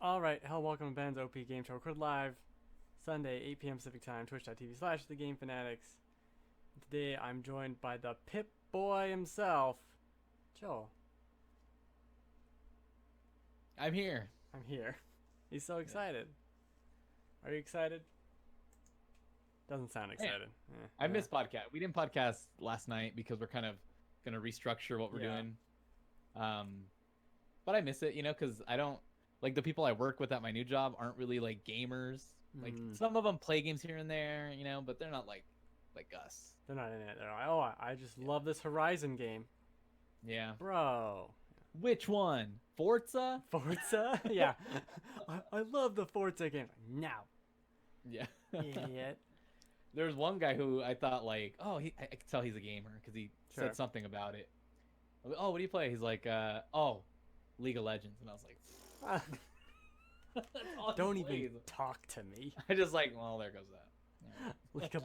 All right, hello, welcome to Ben's OP Game Show. Recorded live Sunday, 8 p.m. Pacific Time, twitch.tv/The Game Fanatics. Today I'm joined by the Pip Boy himself, Joel. I'm here. I'm here. He's so Yeah. excited. Are you excited? Doesn't sound I am. excited. I Yeah. missed podcast. We didn't podcast last night because we're kind of gonna restructure what we're Yeah. doing. Um, but I miss it, because I don't like the people I work with at my new job aren't really like gamers. Like Mm. some of them play games here and there, but they're not like us. They're not in it. They're like, oh, I just Yeah. love this Horizon game. Yeah. Bro. Which one? Forza? Forza? Yeah. I love the Forza game. No. Yeah. Idiot. There's one guy who I thought like, oh, I could tell he's a gamer because he Sure. said something about it. Oh, what do you play? He's like, oh, League of Legends, and I was like, that's all he Don't plays. even talk to me. I just like, well, there goes that. Yeah. League of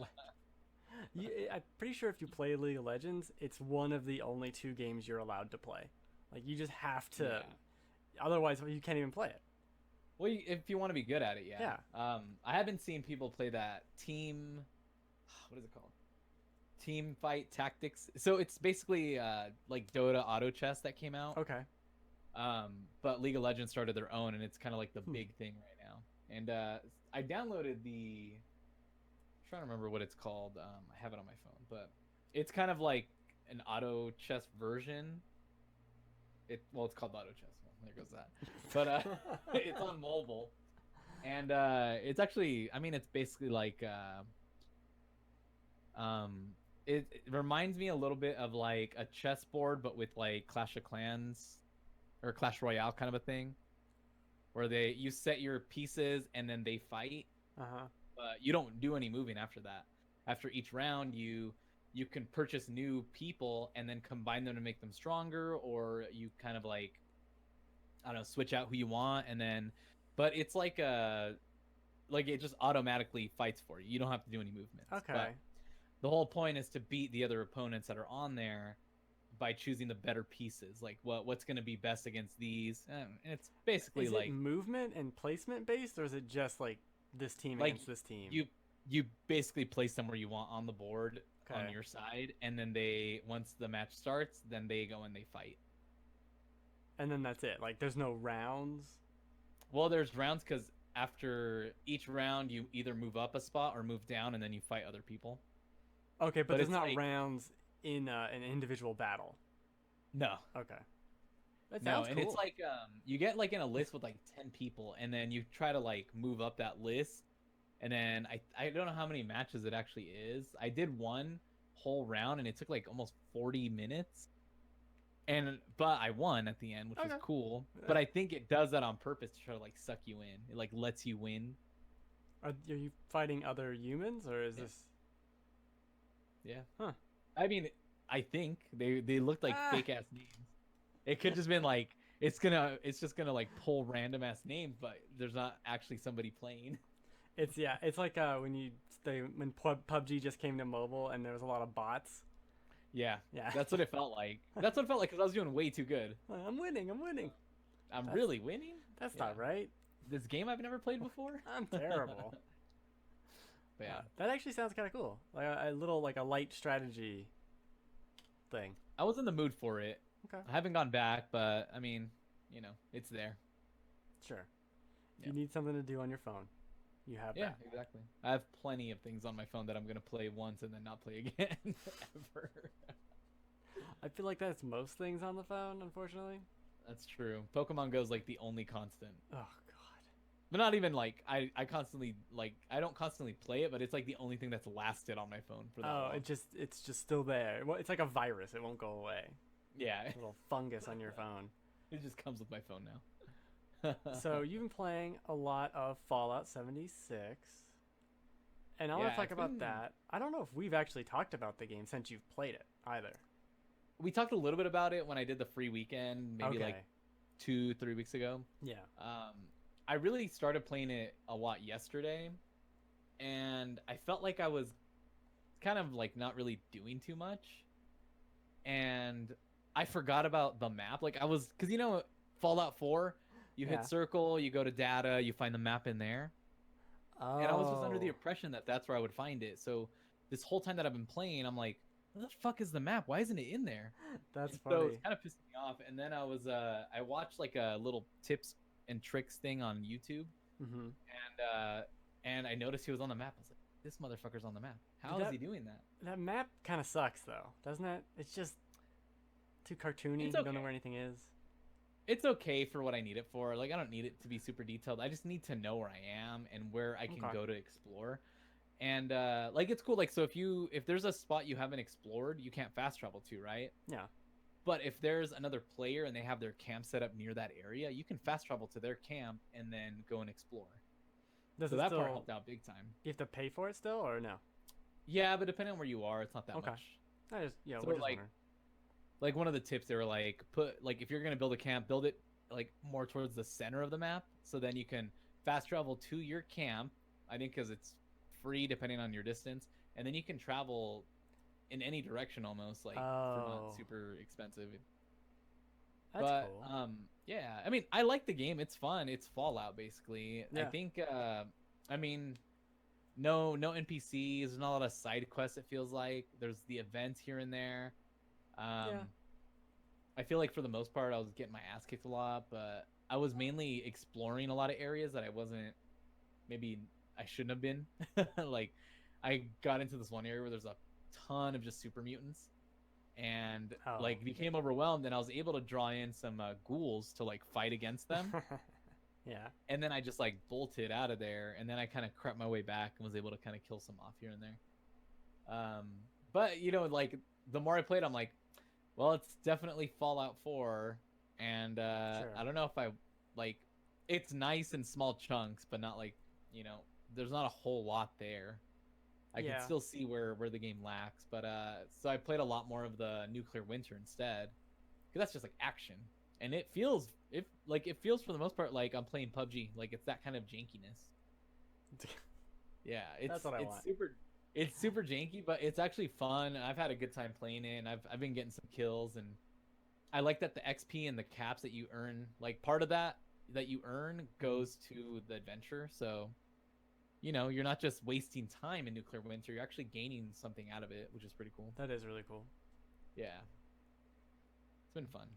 I'm pretty sure if you play League of Legends, it's one of the only two games you're allowed to play. Like you just have to. Yeah. Otherwise, you can't even play it. Well, if you want to be good at it, yeah. Yeah. I haven't seen people play that team. What is it called? Team fight tactics. So it's basically like Dota auto chess that came out. Okay. But League of Legends started their own, and it's kind of like the Hmm. big thing right now. And I downloaded the. I'm trying to remember what it's called. I have it on my phone, but it's kind of like an auto chess version. It's called auto chess. Well, there goes that. But it's on mobile, and it's actually. I mean, it's basically like. It reminds me a little bit of like a chessboard, but with like Clash of Clans or Clash Royale kind of a thing, where you set your pieces and then they fight. Uh huh. But you don't do any moving after that. After each round, you can purchase new people and then combine them to make them stronger, or you kind of like I don't know, switch out who you want, and then. But it's like it just automatically fights for you. You don't have to do any movements. Okay. But the whole point is to beat the other opponents that are on there by choosing the better pieces. Like what's going to be best against these. And it's basically Is like it movement and placement based, or is it just like this team like against this team? you basically place them where you want on the board on Okay. your side, and then once the match starts, then they go and they fight. And then that's it. Like there's no rounds. Well, there's rounds because after each round you either move up a spot or move down, and then you fight other people. Okay, but But there's it's not like rounds in an individual battle. no. Okay. That No, sounds and cool. it's like you get like in a list with like 10 people, and then you try to like move up that list, and then I don't know how many matches it actually is. I did one whole round and it took like almost 40 minutes. But I won at the end, which was Okay. cool. But I think it does that on purpose to try to like suck you in. It like lets you win. Are you fighting other humans, or is Yeah. this? Yeah. Huh. I mean, I think they looked like Ah. fake ass names. It could just been like it's just gonna like pull random ass names, but there's not actually somebody playing. It's like when PUBG just came to mobile and there was a lot of bots. Yeah, Yeah. that's what it felt like. That's what it felt like because I was doing way too good. I'm winning. I'm winning. I'm That's- really winning. That's Yeah. not right. This game I've never played before. I'm terrible. But yeah, That actually sounds kind of cool. Like a little like a light strategy thing. I was in the mood for it. Okay. I haven't gone back, but I mean, it's there. Sure. If Yeah. you need something to do on your phone, you have Yeah, that. exactly. I have plenty of things on my phone that I'm gonna play once and then not play again ever. I feel like that's most things on the phone, unfortunately. That's true. Pokemon Go is like the only constant. Oh god. But not even like I constantly like I don't constantly play it, but it's like the only thing that's lasted on my phone for that Oh, long. it's just still there. Well, it's like a virus. It won't go away. Yeah, A little fungus on your phone. it just comes with my phone now. So you've been playing a lot of Fallout 76. And I want Yeah, to talk it's about been- that. I don't know if we've actually talked about the game since you've played it either. We talked a little bit about it when I did the free weekend, maybe Okay. like 2-3 weeks ago. Yeah. I really started playing it a lot yesterday, and I felt like I was kind of like not really doing too much, and I forgot about the map. Like I was, because Fallout 4, You Yeah. hit circle, you go to data, you find the map in there. And I was just under the Oh, impression that that's where I would find it. So this whole time that I've been playing, I'm like, what the fuck is the map? Why isn't it in there? that's And so it's funny. kind of pissing me off. And then I watched like a little tips and tricks thing on YouTube, Mm-hmm. and I noticed he was on the map. I was like, this motherfucker's on the map. Dude, How is he doing that? that map kind of sucks though, doesn't it? It's just too cartoony. It's You don't know okay. where anything is. It's okay for what I need it for. Like I don't need it to be super detailed. I just need to know where I am and where I can Okay. go to explore. And like it's cool. Like so, if there's a spot you haven't explored, you can't fast travel to, right? Yeah. But if there's another player and they have their camp set up near that area, you can fast travel to their camp and then go and explore. Does So it that part still? helped out big time. You have to pay for it still, or no? Yeah, but depending on where you are, it's not that Okay. much. I just So we're just like wondering. like one of the tips they were like put like if you're gonna build a camp, build it like more towards the center of the map, so then you can fast travel to your camp. I think because it's free depending on your distance, and then you can travel in any direction almost like for not Oh, super expensive. that's But cool. yeah, I mean, I like the game. It's fun. It's Fallout basically. I Yeah. think I mean, no NPCs. There's not a lot of side quests. It feels like there's the events here and there. Um, Yeah. I feel like for the most part, I was getting my ass kicked a lot, but I was mainly exploring a lot of areas that I wasn't. Maybe I shouldn't have been. Like, I got into this one area where there's a ton of just super mutants, and Oh. like became overwhelmed. And I was able to draw in some ghouls to like fight against them. Yeah. And then I just like bolted out of there, and then I kind of crept my way back and was able to kind of kill some off here and there. Um, but you know, like the more I played, I'm like, well, it's definitely Fallout 4, and Sure. I don't know if I like. It's nice in small chunks, but not like there's not a whole lot there. I can Yeah. still see where the game lacks, but so I played a lot more of the Nuclear Winter instead, because that's just like action, and it feels for the most part like I'm playing PUBG, like it's that kind of jankiness. Yeah, That's what I it's want. super janky, but it's actually fun. I've had a good time playing it, and I've been getting some kills, and I like that the XP and the caps that you earn, like part of that you earn goes to the adventure. So, you're not just wasting time in Nuclear Winter, you're actually gaining something out of it, which is pretty cool. That is really cool. Yeah. It's been fun.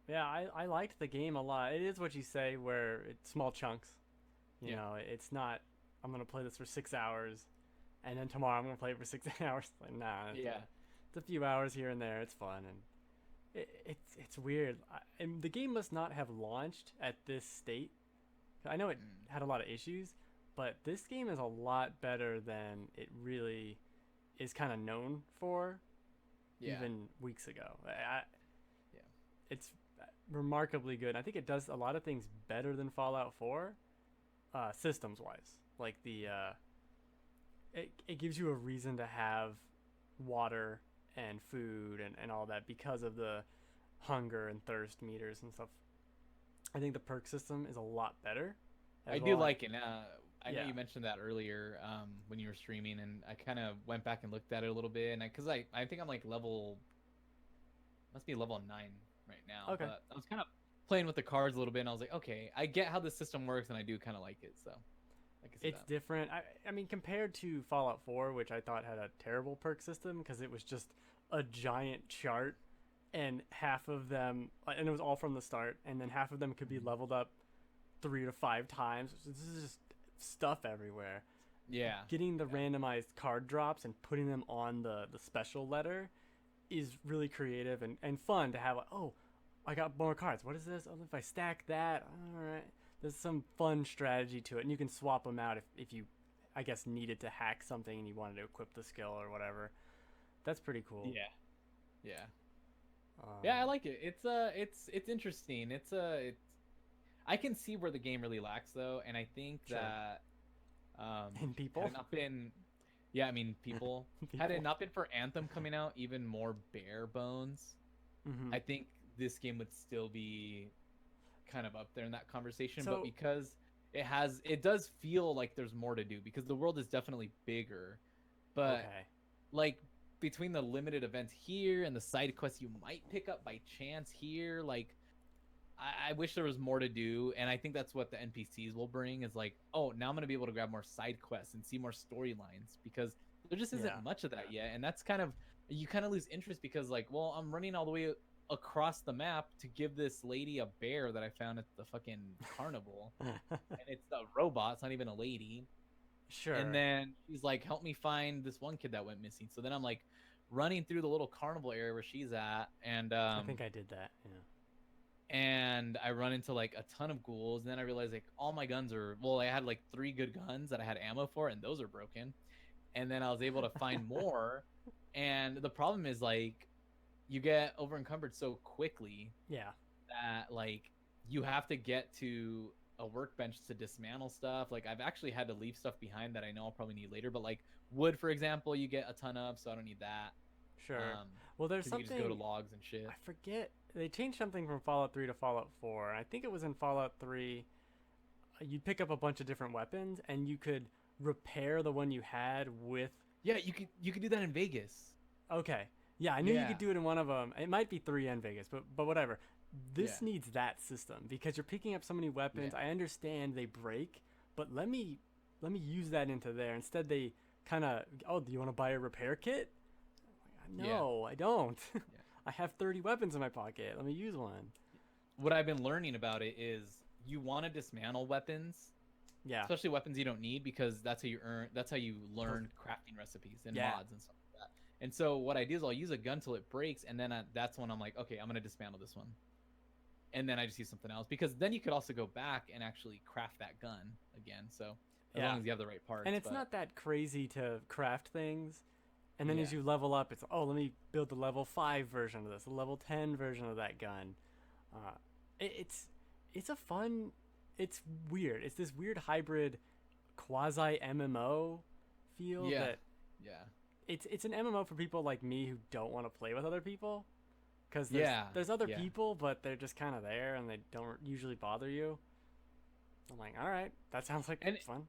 Yeah, I liked the game a lot. It is what you say, where it's small chunks. You Yeah. know, it's not. I'm gonna play this for 6 hours, and then tomorrow I'm gonna play it for 6 hours. Like, nah, Yeah. it's a few hours here and there. It's fun, and it's weird. And the game must not have launched at this state. I know it Mm. had a lot of issues, but this game is a lot better than it really is kind of known for Yeah. even weeks ago. Yeah. It's remarkably good. I think it does a lot of things better than Fallout 4, systems wise. Like it gives you a reason to have water and food and all that because of the hunger and thirst meters and stuff. I think the perk system is a lot better I as do well. like it. I know Yeah. you mentioned that earlier when you were streaming, and I kind of went back and looked at it a little bit, and because I think I'm like must be level 9 right now, Okay. but I was kind of playing with the cards a little bit, and I was like, okay, I get how this system works, and I do kind of like it, so I can see It's that. different. I mean, compared to Fallout 4, which I thought had a terrible perk system because it was just a giant chart, and half of them, and it was all from the start, and then half of them could be Mhm. leveled up 3 to 5 times. This is just stuff everywhere. Yeah, Getting the yeah, randomized card drops and putting them on the special letter is really creative and fun to have. Like, oh, I got more cards. What is this? Oh, if I stack that, all right. There's some fun strategy to it, and you can swap them out if you, I guess, needed to hack something and you wanted to equip the skill or whatever. That's pretty cool. yeah, yeah, yeah. I Um, like it. It's interesting. It's I can see where the game really lacks though, and I think sure. that And had people, it not been, yeah, I mean, people, had it people. not been for Anthem coming out even more bare bones, Hmm. I think this game would still be kind of up there in that conversation. But So because it does feel like there's more to do because the world is definitely bigger. But okay, like between the limited events here and the side quests you might pick up by chance here, like I wish there was more to do, and I think that's what the NPCs will bring is like, oh, now I'm gonna be able to grab more side quests and see more storylines because there just isn't Yeah. much of that yet, and that's kind of you kind of lose interest because like, well, I'm running all the way across the map to give this lady a bear that I found at the fucking carnival, and it's a robot, it's not even a lady, and Sure. then she's like, help me find this one kid that went missing. So then I'm like running through the little carnival area where she's at, and I think I did that. Yeah. I run into like a ton of ghouls, and then I realized like all my guns are well, I had like 3 good guns that I had ammo for, and those are broken. And then I was able to find more, and the problem is like you get over encumbered so quickly Yeah. that like you have to get to a workbench to dismantle stuff. Like I've actually had to leave stuff behind that I know I'll probably need later, but like wood, for example, you get a ton of, so I don't need that. Sure. Well, there's 'Cause you can just go to something logs and shit. I forget. They changed something from Fallout 3 to Fallout 4. I think it was in Fallout 3. You'd pick up a bunch of different weapons, and you could repair the one you had with. Yeah, you could do that in Vegas. Okay. Yeah, I knew you Yeah. could do it in one of them. It might be 3 and Vegas, but whatever. This Yeah. needs that system because you're picking up so many weapons. Yeah. I understand they break, but let me use that into there. Instead, they kind of, oh, do you want to buy a repair kit? No, I don't. Yeah. I have 30 weapons in my pocket. Let me use one. What I've been learning about it is you want to dismantle weapons, Yeah. especially weapons you don't need, because that's how you learn crafting recipes and Yeah. mods and stuff like that. And so what I do is I'll use a gun till it breaks, and then that's when I'm like, okay, I'm gonna dismantle this one, and then I just use something else, because then you could also go back and actually craft that gun again. So as Yeah. long as you have the right parts. And it's but, not that crazy to craft things. And then as Yeah. you level up, it's, oh, let me build the level 5 version of this, a level 10 version of that gun. Uh, it's a fun, it's weird. It's this weird hybrid quasi MMO feel Yeah. that yeah. it's an MMO for people like me who don't want to play with other people. Because Yeah, there's other yeah. people, but they're just kind of there and they don't usually bother you. I'm like, all right, that sounds like And fun.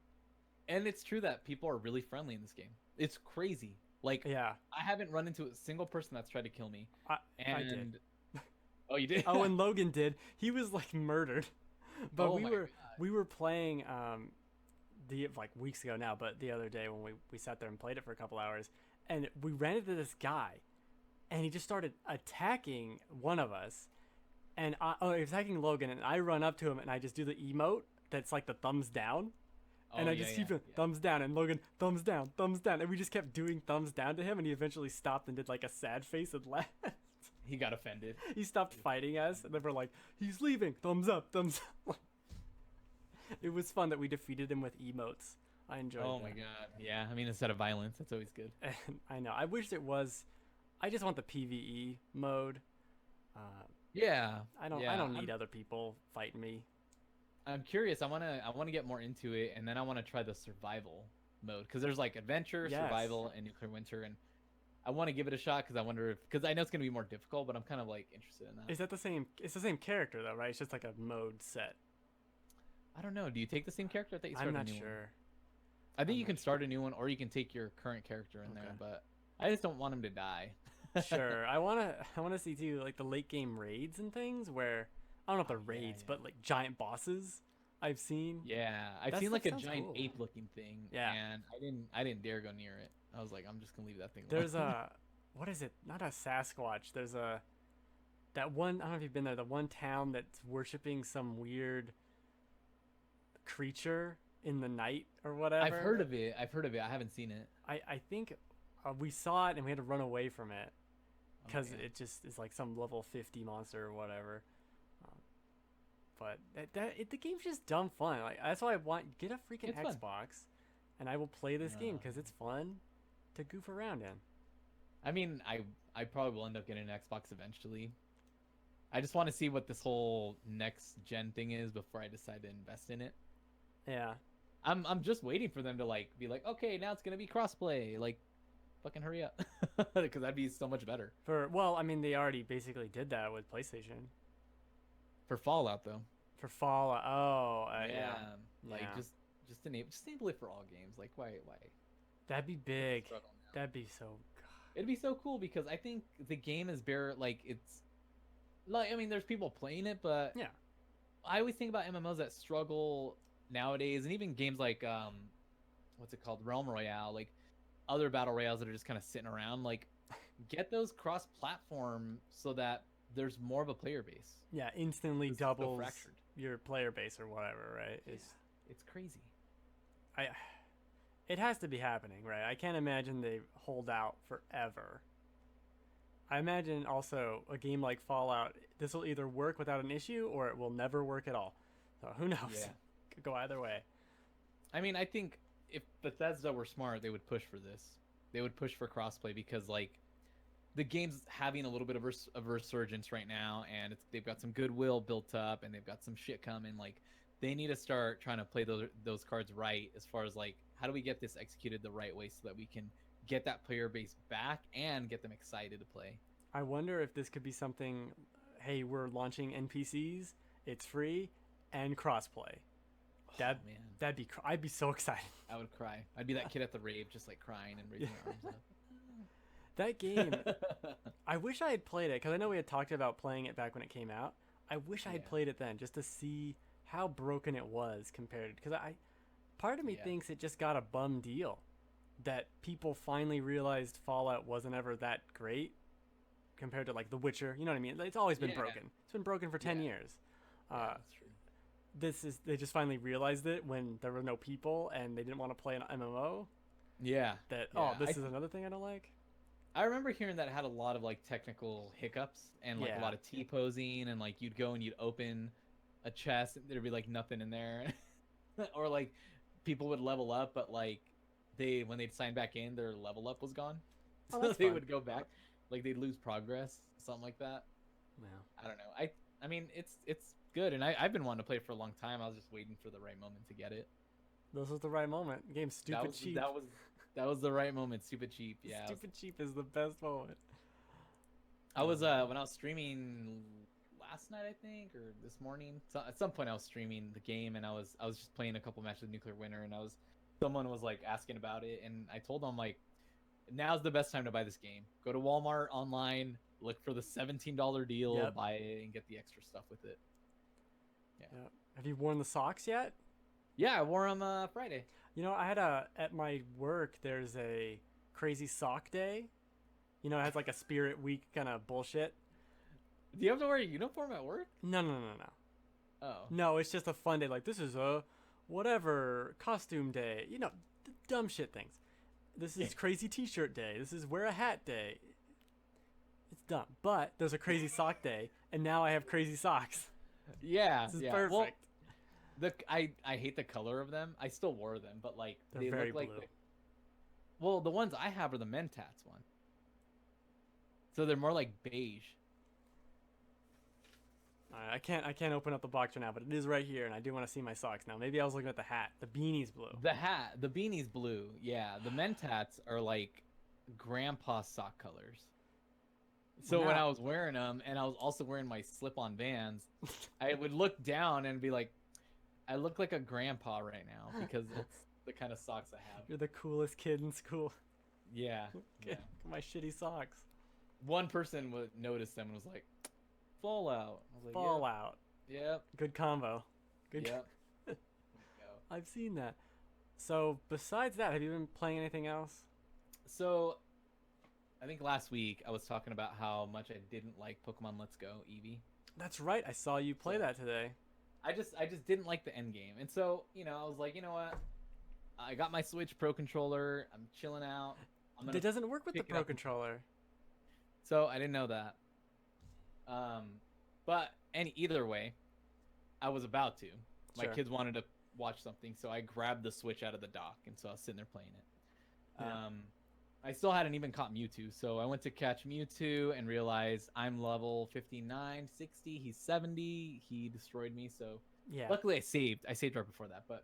And it's true that people are really friendly in this game. It's crazy. Like Yeah, I haven't run into a single person that's tried to kill me. I did. Oh, you did? Oh, and Logan did. He was like murdered. But Oh we my were God. we were playing the like weeks ago now, but the other day when we sat there and played it for a couple hours, and we ran into this guy, and he just started attacking one of us, and he was attacking Logan, and I run up to him and I just do the emote that's like the thumbs down. And Oh, I yeah, just keep yeah, it yeah. thumbs down, and Logan thumbs down, and we just kept doing thumbs down to him, and he eventually stopped and did like a sad face and left. He got offended. He stopped fighting us, and then we're like, he's leaving, thumbs up, thumbs up. It was fun that we defeated him with emotes. I enjoyed Oh that. my God. Yeah, I mean, instead of violence, that's always good. And I know. I wish it was. I just want the PVE mode. Uh, Yeah. I don't. Yeah, I don't need other people fighting me. I'm curious. I wanna get more into it, and then I wanna try the survival mode because there's like adventure, Yes. survival, and nuclear winter, and I want to give it a shot because I wonder if because I know it's gonna be more difficult, but I'm kind of like interested in that. Is that the same? It's the same character though, right? It's just like a mode set. I don't know. Do you take the same character? I think you start I'm a not new one. sure. I think I'm you can not start a new one, or you can take your current character in there. Okay. But I just don't want him to die. Sure. I wanna see too, like the late game raids and things where I don't know if they're Oh, yeah, raids, yeah. but like giant bosses. I've seen. Yeah, I've That seen like a stuff sounds giant cool. ape-looking thing. Yeah. And I didn't dare go near it. I was like, I'm just gonna leave that thing. There's alone. a what is it? Not a Sasquatch. There's that one. I don't know if you've been there. The one town that's worshiping some weird creature in the night or whatever. I've heard of it. I haven't seen it. I think we saw it and we had to run away from it because Okay. it just is like some level 50 monster or whatever. But the game's just dumb fun. Like that's why I want get a freaking It's fun. Xbox, and I will play this game Uh. because it's fun to goof around in. I mean, I probably will end up getting an Xbox eventually. I just want to see what this whole next gen thing is before I decide to invest in it. Yeah. I'm just waiting for them to like be like, okay, now it's gonna be crossplay. Like, fucking hurry up, because that'd be so much better Well, I mean, they already basically did that with PlayStation for Fallout though. for Fallout. Oh, yeah. Like Yeah. just enable it for all games. Like why That'd be big. struggle now? That'd be so. It'd be so cool because I think the game is bare like it's like, I mean, there's people playing it, but Yeah. I always think about MMOs that struggle nowadays, and even games like what's it called, Realm Royale, like other battle royales that are just kind of sitting around. Like, get those cross-platform so that there's more of a player base. Yeah, instantly It's so doubles fractured. your player base or whatever, right? It's crazy. I it has to be happening, right? I can't imagine they hold out forever. I imagine also a game like Fallout, this will either work without an issue or it will never work at all. So who knows? Yeah. Could go either way. I mean, I think if Bethesda were smart, they would push for this. They would push for crossplay because, like, the game's having a little bit of a resurgence right now, and they've got some goodwill built up, and they've got some shit coming. Like, they need to start trying to play those cards right, as far as, like, how do we get this executed the right way so that we can get that player base back and get them excited to play. I wonder if this could be something, hey, we're launching NPCs, it's free, and crossplay. Man, I'd be so excited. I would cry. I'd be that kid at the rave, just like crying and raising my arms up. That game, I wish I had played it because I know we had talked about playing it back when it came out. I wish I had played it then just to see how broken it was compared. Because part of me thinks it just got a bum deal, that people finally realized Fallout wasn't ever that great compared to like The Witcher. You know what I mean? It's always been broken. It's been broken for 10 years. That's true. They just finally realized it when there were no people and they didn't want to play an MMO. Yeah. That this is another thing I don't like. I remember hearing that it had a lot of like technical hiccups and like a lot of T-posing, and like you'd go and you'd open a chest and there'd be like nothing in there. Or like people would level up, but like when they'd sign back in, their level up was gone. Oh, so that's they fun. would go back, like they'd lose progress, something like that. Wow. I don't know. I mean it's good, and I've been wanting to play it for a long time. I was just waiting for the right moment to get it. This was the right moment. The game's stupid cheap. That was the right moment. Stupid cheap. Yeah. Stupid cheap is the best moment. I was when I was streaming last night, I think, or this morning. So at some point, I was streaming the game, and I was just playing a couple matches with Nuclear Winter, and someone was like asking about it, and I told them like, now's the best time to buy this game. Go to Walmart online, look for the $17 deal, buy it, and get the extra stuff with it. Yeah. Have you worn the socks yet? Yeah, I wore them Friday. You know, I had at my work, there's a crazy sock day. You know, it has like a spirit week kind of bullshit. Do you have to wear a uniform at work? No. Oh. No, it's just a fun day. Like, this is a whatever costume day. You know, dumb shit things. This is crazy t-shirt day. This is wear a hat day. It's dumb. But there's a crazy sock day, and now I have crazy socks. Yeah. This is perfect. Well, I hate the color of them. I still wore them, but like they look like well, the ones I have are the Mentats one. So they're more like beige. I can't open up the box right now, but it is right here, and I do want to see my socks now. Maybe I was looking at the hat. The beanie's blue. The beanie's blue. Yeah, the Mentats are like grandpa sock colors. So when I was wearing them, and I was also wearing my slip-on Vans, I would look down and be like, I look like a grandpa right now because it's the kind of socks I have. You're the coolest kid in school. Yeah. Look at my shitty socks. One person would notice them and was like, Fallout. I was like, Fallout. Yep. Good combo. Yep. I've seen that. So besides that, have you been playing anything else? So I think last week I was talking about how much I didn't like Pokemon Let's Go Eevee. That's right. I saw you play that today. I just didn't like the end game. And so, I was like, you know what? I got my Switch Pro controller. I'm chilling out. It doesn't work with the Pro controller. So I didn't know that. But either way, I was about to. My kids wanted to watch something, so I grabbed the Switch out of the dock, and so I was sitting there playing it. Yeah. I still hadn't even caught Mewtwo, so I went to catch Mewtwo and realized I'm level 59, 60, he's 70, he destroyed me, so luckily I saved right before that, but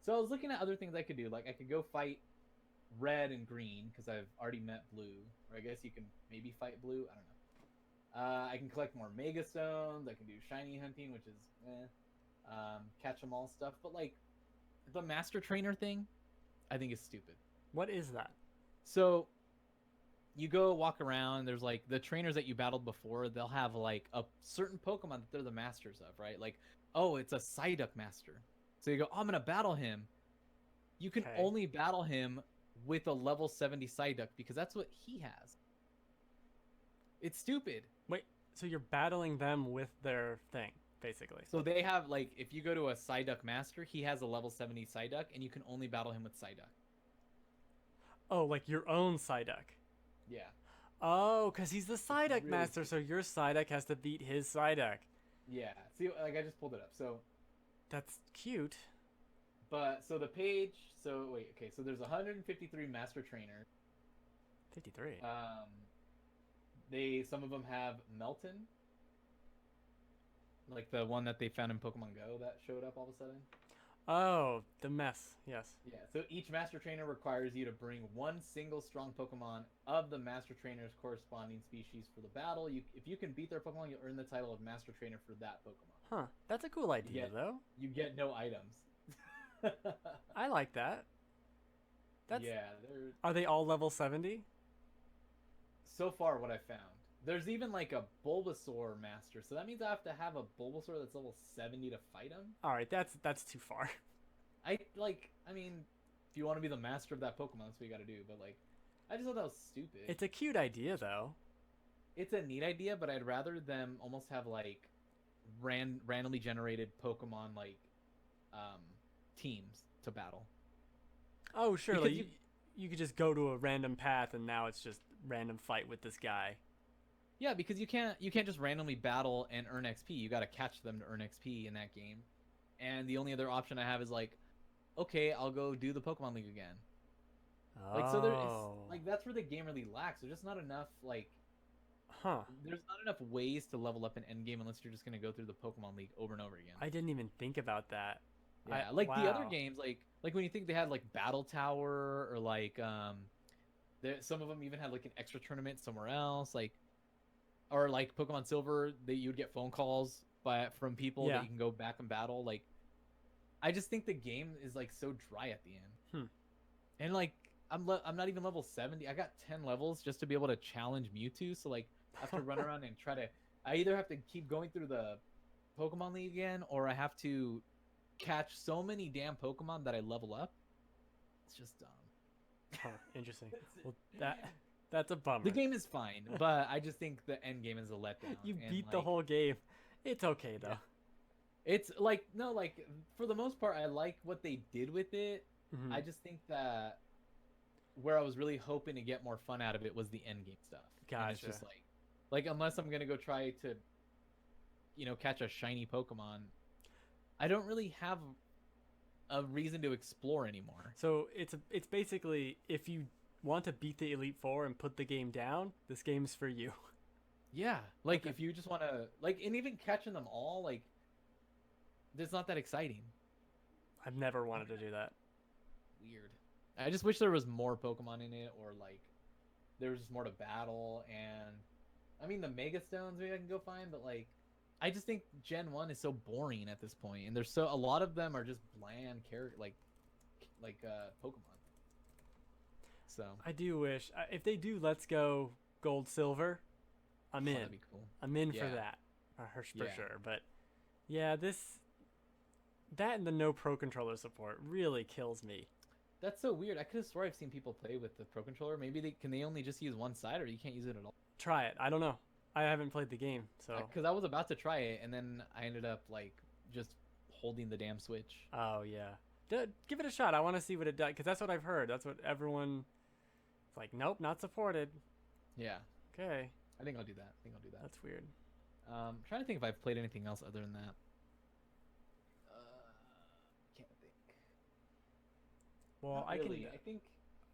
so I was looking at other things I could do, like I could go fight Red and Green, because I've already met Blue, or I guess you can maybe fight Blue, I don't know. I can collect more Mega Stones, I can do shiny hunting, which is catch 'em all stuff, but like the Master Trainer thing, I think is stupid. What is that? So, you go walk around. There's like the trainers that you battled before. They'll have like a certain Pokemon that they're the masters of, right? Like, oh, it's a Psyduck master. So you go, oh, I'm gonna battle him. You can Okay. only battle him with a level 70 Psyduck because that's what he has. It's stupid. Wait, so you're battling them with their thing, basically. So they have like, if you go to a Psyduck master, he has a level 70 Psyduck, and you can only battle him with Psyduck. Oh, like your own Psyduck. Yeah. Oh, because he's the Psyduck really master, so your Psyduck has to beat his Psyduck. Yeah. See, like I just pulled it up. So, That's cute. but so the page. So wait, okay. So there's 153 master trainers. 53. Some of them have Melton, like the one that they found in Pokemon Go that showed up all of a sudden. Oh, the mess. Yes. Yeah, so each master trainer requires you to bring one single strong Pokemon of the master trainer's corresponding species for the battle. If you can beat their Pokemon, you'll earn the title of master trainer for that Pokemon. Huh. That's a cool idea, though. You get no items. I like that. That's. Yeah, Are they all level 70? so far what I found. There's even like a Bulbasaur master, so that means I have to have a Bulbasaur that's level 70 to fight him. All right, that's too far. I mean, if you want to be the master of that Pokemon, that's what you got to do. But like, I just thought that was stupid. It's a cute idea, though. It's a neat idea, but I'd rather them almost have like randomly generated Pokemon like teams to battle. Oh, sure. Because Like you could just go to a random path, and now it's just random fight with this guy. Yeah, because you can't just randomly battle and earn XP. You got to catch them to earn XP in that game. And the only other option I have is like, okay, I'll go do the Pokemon League again. Oh. Like, so there is like, that's where the game really lacks. There's just not enough like, Huh. there's not enough ways to level up an end game unless you're just gonna go through the Pokemon League over and over again. I didn't even think about that. Yeah, the other games, like when you think they had like Battle Tower or like some of them even had like an extra tournament somewhere else, like, or like Pokemon Silver, that you would get phone calls from people that you can go back and battle. Like, I just think the game is like so dry at the end. And like I'm not even level 70. I got 10 levels just to be able to challenge Mewtwo. So like I have to run around and try to. I either have to keep going through the Pokemon League again, or I have to catch so many damn Pokemon that I level up. It's just dumb. Huh, interesting. Well, that's a bummer. The game is fine, but I just think the end game is a letdown. You and, beat like, the whole game. It's okay though. Yeah. It's like, no, like for the most part, I like what they did with it. Mhm. I just think that where I was really hoping to get more fun out of it was the end game stuff. And it's Gotcha. just like unless I'm gonna go try to, catch a shiny Pokemon, I don't really have a reason to explore anymore. So it's basically, if you want to beat the Elite Four and put the game down, this game's for you. Yeah, like Okay. if you just want to, like, and even catching them all, like, it's not that exciting. I've never wanted to do that. Weird. I just wish there was more Pokemon in it, or like there was just more to battle. And I mean, the Mega Stones maybe I can go find, but like, I just think Gen 1 is so boring at this point, and there's a lot of them are just bland character like Pokemon. So I do wish if they do Let's Go Gold Silver, I'm in. that'd be cool. I'm in for Yeah. that, for Yeah. sure. But yeah, that and the no Pro Controller support really kills me. That's so weird. I could have swore I've seen people play with the Pro Controller. Maybe they only just use one side, or you can't use it at all. Try it. I don't know. I haven't played the game, so. Because I was about to try it, and then I ended up like just holding the damn Switch. Oh yeah, give it a shot. I want to see what it does, because that's what I've heard. That's what everyone. It's like, nope, not supported. Yeah, Okay, I think I'll do that. that's weird. I'm trying to think if I've played anything else other than that. Can't think. Well, Not I really. can. I think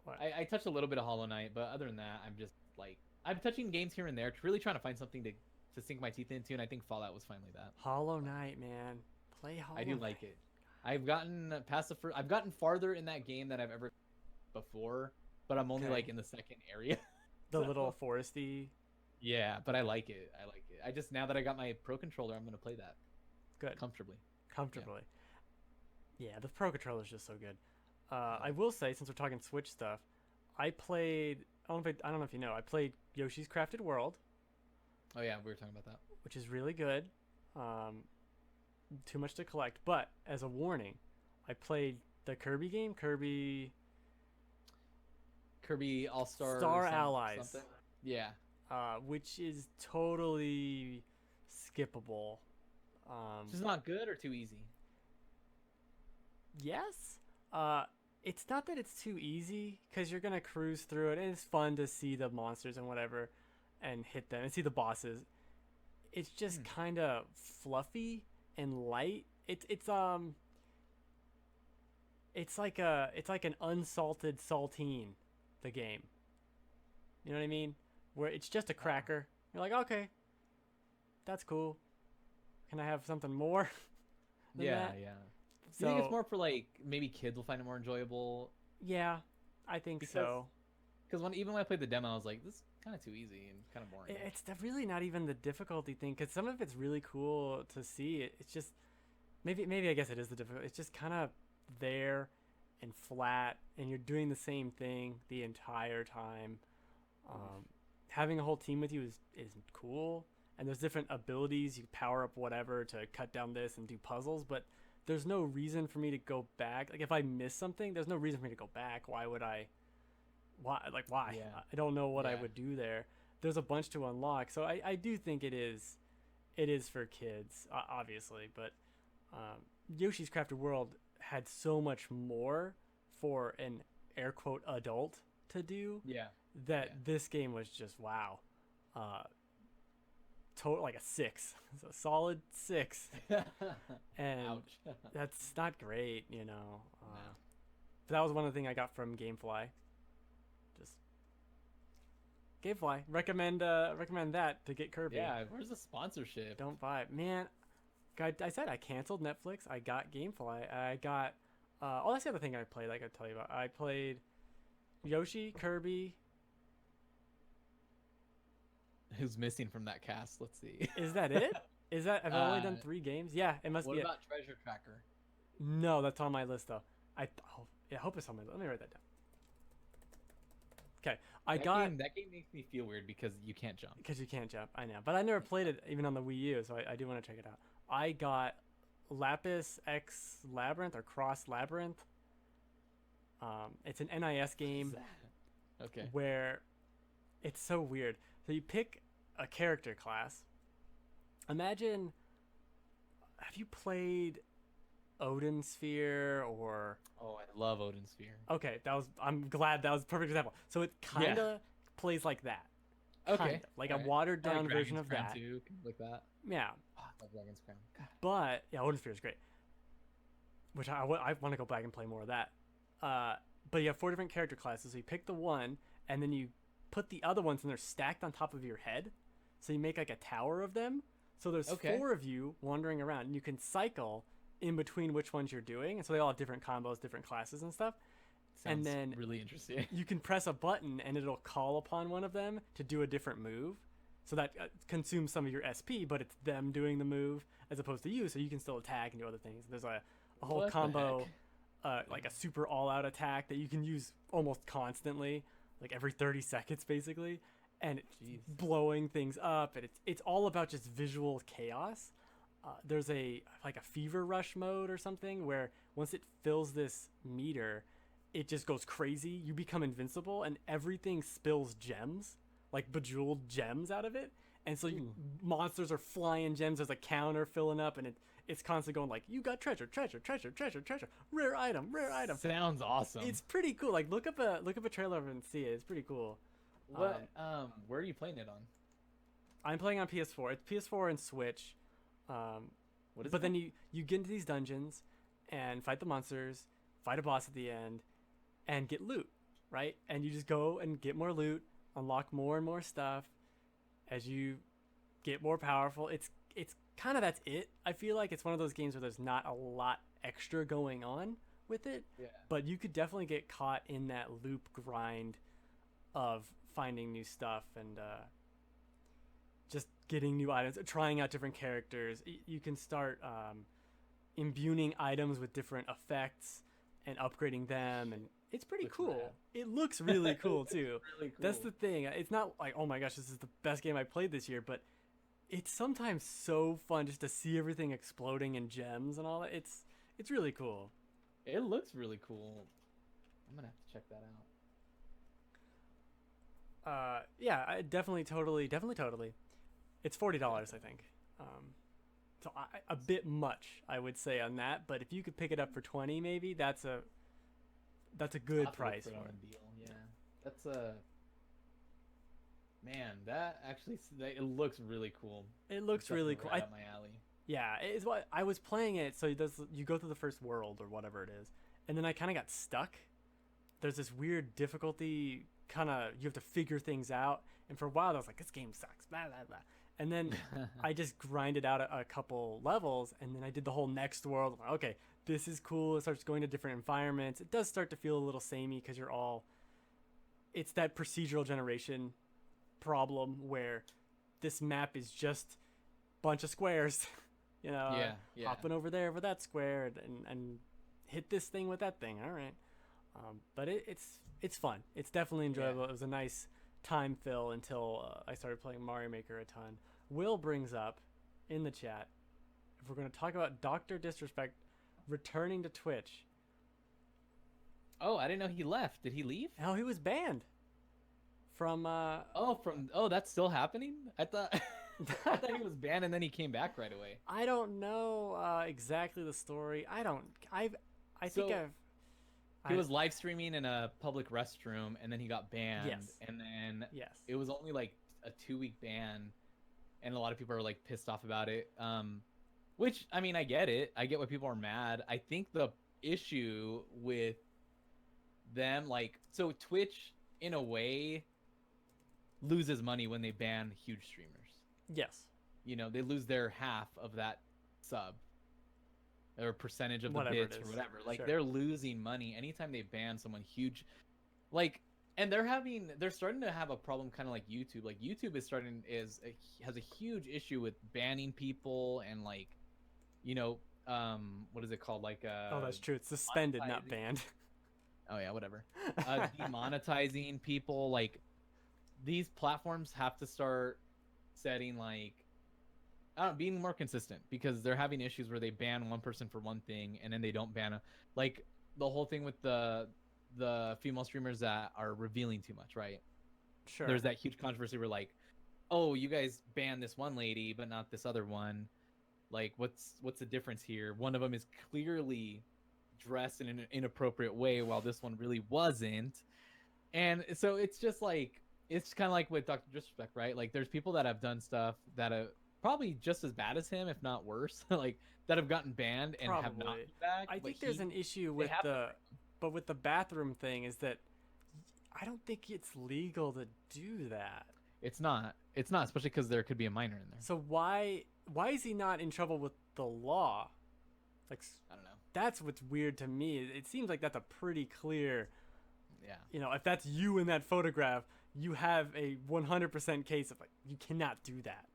What? I touched a little bit of Hollow Knight, but other than that, I'm just like I'm touching games here and there, really trying to find something to sink my teeth into, and I think Fallout was finally that. Hollow Knight, man, play Hollow. I do Knight. like it. I've gotten past the first. I've gotten farther in that game than I've ever before, but I'm only Okay. like in the second area. The So- little foresty. Yeah, but I like it. I just, now that I got my Pro Controller, I'm gonna play that Good. comfortably. Comfortably. Yeah, the Pro Controller is just so good. I will say, since we're talking Switch stuff, I played I don't know if you know. I played Yoshi's Crafted World, Oh yeah, we were talking about that. which is really good. Um, Too much to collect, but as a warning, I played the Kirby game, Kirby All Star Star Allies, something. Yeah. which is totally skippable. It's just not good or too easy. Yes. It's not that it's too easy because you're gonna cruise through it, and it's fun to see the monsters and whatever, and hit them and see the bosses. It's just kind of fluffy and light. It's like an unsalted saltine, the game. You know what I mean? Where it's just a cracker. You're like, okay, that's cool. Can I have something more? than Yeah, that? yeah. So, You think it's more for like maybe kids will find it more enjoyable? Yeah, I think so. Because even when I played the demo, I was like, this is kind of too easy and kind of boring. It's really not even the difficulty thing because some of it's really cool to see. It's just maybe I guess it is the difficulty. It's just kind of there and flat, and you're doing the same thing the entire time. Having a whole team with you is cool, and there's different abilities. You power up whatever to cut down this and do puzzles, but there's no reason for me to go back. Like if I miss something, there's no reason for me to go back. Why would I? Why? Yeah. I don't know what I Yeah. would do there. There's a bunch to unlock, so I do think it is for kids, obviously. But Yoshi's Crafted World had so much more for an air quote adult to do Yeah. that Yeah. this game was just wow. Total like a 6. It's a solid 6. And Ouch. that's not great, you know. No. But that was one of the things I got from GameFly. Just GameFly recommend that to get Kirby. Yeah, where's the sponsorship? Don't buy it, man. I said I canceled Netflix. I got GameFly. I got. Oh, that's the other thing I played. Like I tell you about. I played Yoshi, Kirby. Who's missing from that cast? Let's see. Is that it? Is that I've only done 3 games? Yeah, it must What be it. about Treasure Tracker? No, that's on my list though. I hope it's on my list. Let me write that down. Okay, That game makes me feel weird because you can't jump. because you can't jump. I know, but I never played it even on the Wii U, so I do want to check it out. I got Lapis X Labyrinth or Cross Labyrinth. It's an NIS game Okay. where it's so weird. So you pick a character class. Imagine, have you played Odin Sphere or? Oh, I love Odin Sphere. Okay, I'm glad that was a perfect example. So it kind of plays like that. Okay. Kind of, like a watered down version of that. Too, like that. Yeah, Oh, I love Dragon's Crown. God. but yeah, Odin Sphere is great. Which I want to go back and play more of that. But you have 4 different character classes. So you pick the one, and then you put the other ones, and they're stacked on top of your head. So you make like a tower of them. So there's 4 of you wandering around, and you can cycle in between which ones you're doing, and so they all have different combos, different classes and stuff. Sounds and then really interesting. you can press a button, and it'll call upon one of them to do a different move. So that consumes some of your SP, but it's them doing the move as opposed to you, so you can still attack and do other things. There's a whole What the combo, like a super all-out attack that you can use almost constantly, like every 30 seconds basically, and it's blowing things up, and it's all about just visual chaos. There's a fever rush mode or something where once it fills this meter, it just goes crazy. You become invincible, and everything spills gems, like bejeweled gems out of it. And so monsters are flying gems. There's a counter filling up, and it's constantly going like, you got treasure, rare item. Sounds awesome. It's pretty cool. Like look up a trailer of it and see it. It's pretty cool. What? Where are you playing it on? I'm playing on PS4. It's PS4 and Switch. What is but it? then you get into these dungeons and fight the monsters, fight a boss at the end, and get loot, right? And you just go and get more loot, unlock more and more stuff as you get more powerful. It's kind of that's it. I feel like it's one of those games where there's not a lot extra going on with it. Yeah. But you could definitely get caught in that loop grind of finding new stuff and just getting new items, trying out different characters. You can start imbuing items with different effects and upgrading them, and It's pretty Looks cool. rad. It looks really cool too. Really cool. That's the thing. It's not like, oh my gosh, this is the best game I played this year, but it's sometimes so fun just to see everything exploding in gems and all that. It's really cool. It looks really cool. I'm gonna have to check that out. Yeah, I definitely, totally. It's $40, I think. So a bit much, I would say, on that. But if you could pick it up for 20, maybe that's a good I'll have to look price for it for on it. a deal. Yeah, that's a man. That actually it looks really cool. It looks It's really definitely cool. right up my alley. Yeah, it's what I was playing it. So you go through the first world or whatever it is, and then I kind of got stuck. There's this weird difficulty. You have to figure things out. And for a while, I was like, this game sucks. Blah blah blah. And then I just grinded out a couple levels, and then I did the whole next world. I'm like, okay, this is cool. It starts going to different environments. It does start to feel a little samey because it's that procedural generation problem where this map is just a bunch of squares, Yeah. hopping over there with that square and hit this thing with that thing. All right. But it's fun. It's definitely enjoyable. Yeah. It was a nice time fill until I started playing Mario Maker a ton. Will brings up in the chat if we're going to talk about Dr. Disrespect returning to Twitch. Oh, I didn't know he left. Did he leave? Hell, he was banned from. That's still happening. I thought I thought he was banned and then he came back right away. I don't know exactly the story. I think He was live streaming in a public restroom and then he got banned. Yes. And then Yes. it was only like a 2-week ban, and a lot of people are like pissed off about it. Which I mean, I get it. I get why people are mad. I think the issue with them, so Twitch in a way loses money when they ban huge streamers. Yes. They lose their half of that sub or percentage of the Whatever it bits or is. whatever. Sure. They're losing money anytime they ban someone huge. And they're starting to have a problem kind of like YouTube. Like YouTube has a huge issue with banning people and what is it called? Oh, that's true. It's suspended, not banned. Oh yeah, whatever. Demonetizing people. These platforms have to start setting being more consistent, because they're having issues where they ban one person for one thing and then they don't ban the whole thing with the female streamers that are revealing too much, right? Sure. There's that huge controversy where oh, you guys banned this one lady but not this other one. What's the difference here? One of them is clearly dressed in an inappropriate way while this one really wasn't. And so it's just it's kind of like with Dr. Disrespect, right? There's people that have done stuff that are probably just as bad as him, if not worse, that have gotten banned and have not Probably. been back. I but think there's an issue they with have with the bathroom thing is that I don't think it's legal to do that. It's not, especially because there could be a minor in there. So why is he not in trouble with the law? I don't know. That's what's weird to me. It seems like that's a pretty clear. Yeah. If that's you in that photograph, you have a 100% case of you cannot do that.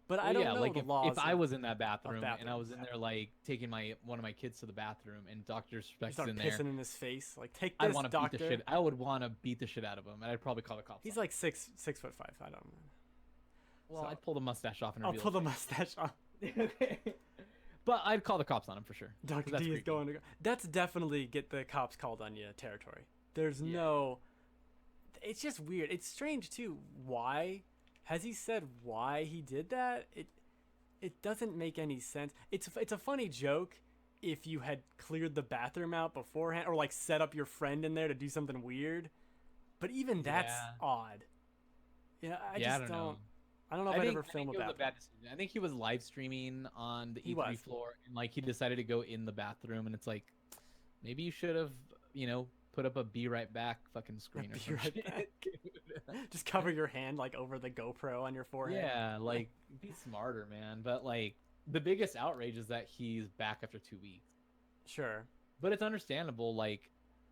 But I don't know the laws. If I was in that bathroom and I bathrooms. was in there taking one of my kids to the bathroom and Dr. You Disrespect's start in pissing there, in his face. Take this, I'd want to beat doctor. the shit. I would want to beat the shit out of him, and I'd probably call the cops. He's on him. 6'5". I don't know. Well, so- I'd pull the mustache off and I'll reveal pull the his face. mustache off. Okay. But I'd call the cops on him for sure. 'cause Dr. that's D is creepy. going to go. That's definitely get the cops called on you territory. There's Yeah. no. It's just weird. It's strange too. Why? Has he said why he did that? It doesn't make any sense. It's a funny joke if you had cleared the bathroom out beforehand or set up your friend in there to do something weird. But even that's Yeah. odd. Yeah, I Yeah, just I don't know. I don't know if I'd ever film it a was bathroom. bad decision. I think he was live streaming on the He E3 was. floor, and he decided to go in the bathroom, and it's maybe you should have, put up a "Be Right Back" fucking screen or Be some right shit. back. Just cover your hand over the GoPro on your forehead. Yeah, be smarter, man. But the biggest outrage is that he's back after 2 weeks. Sure. But it's understandable.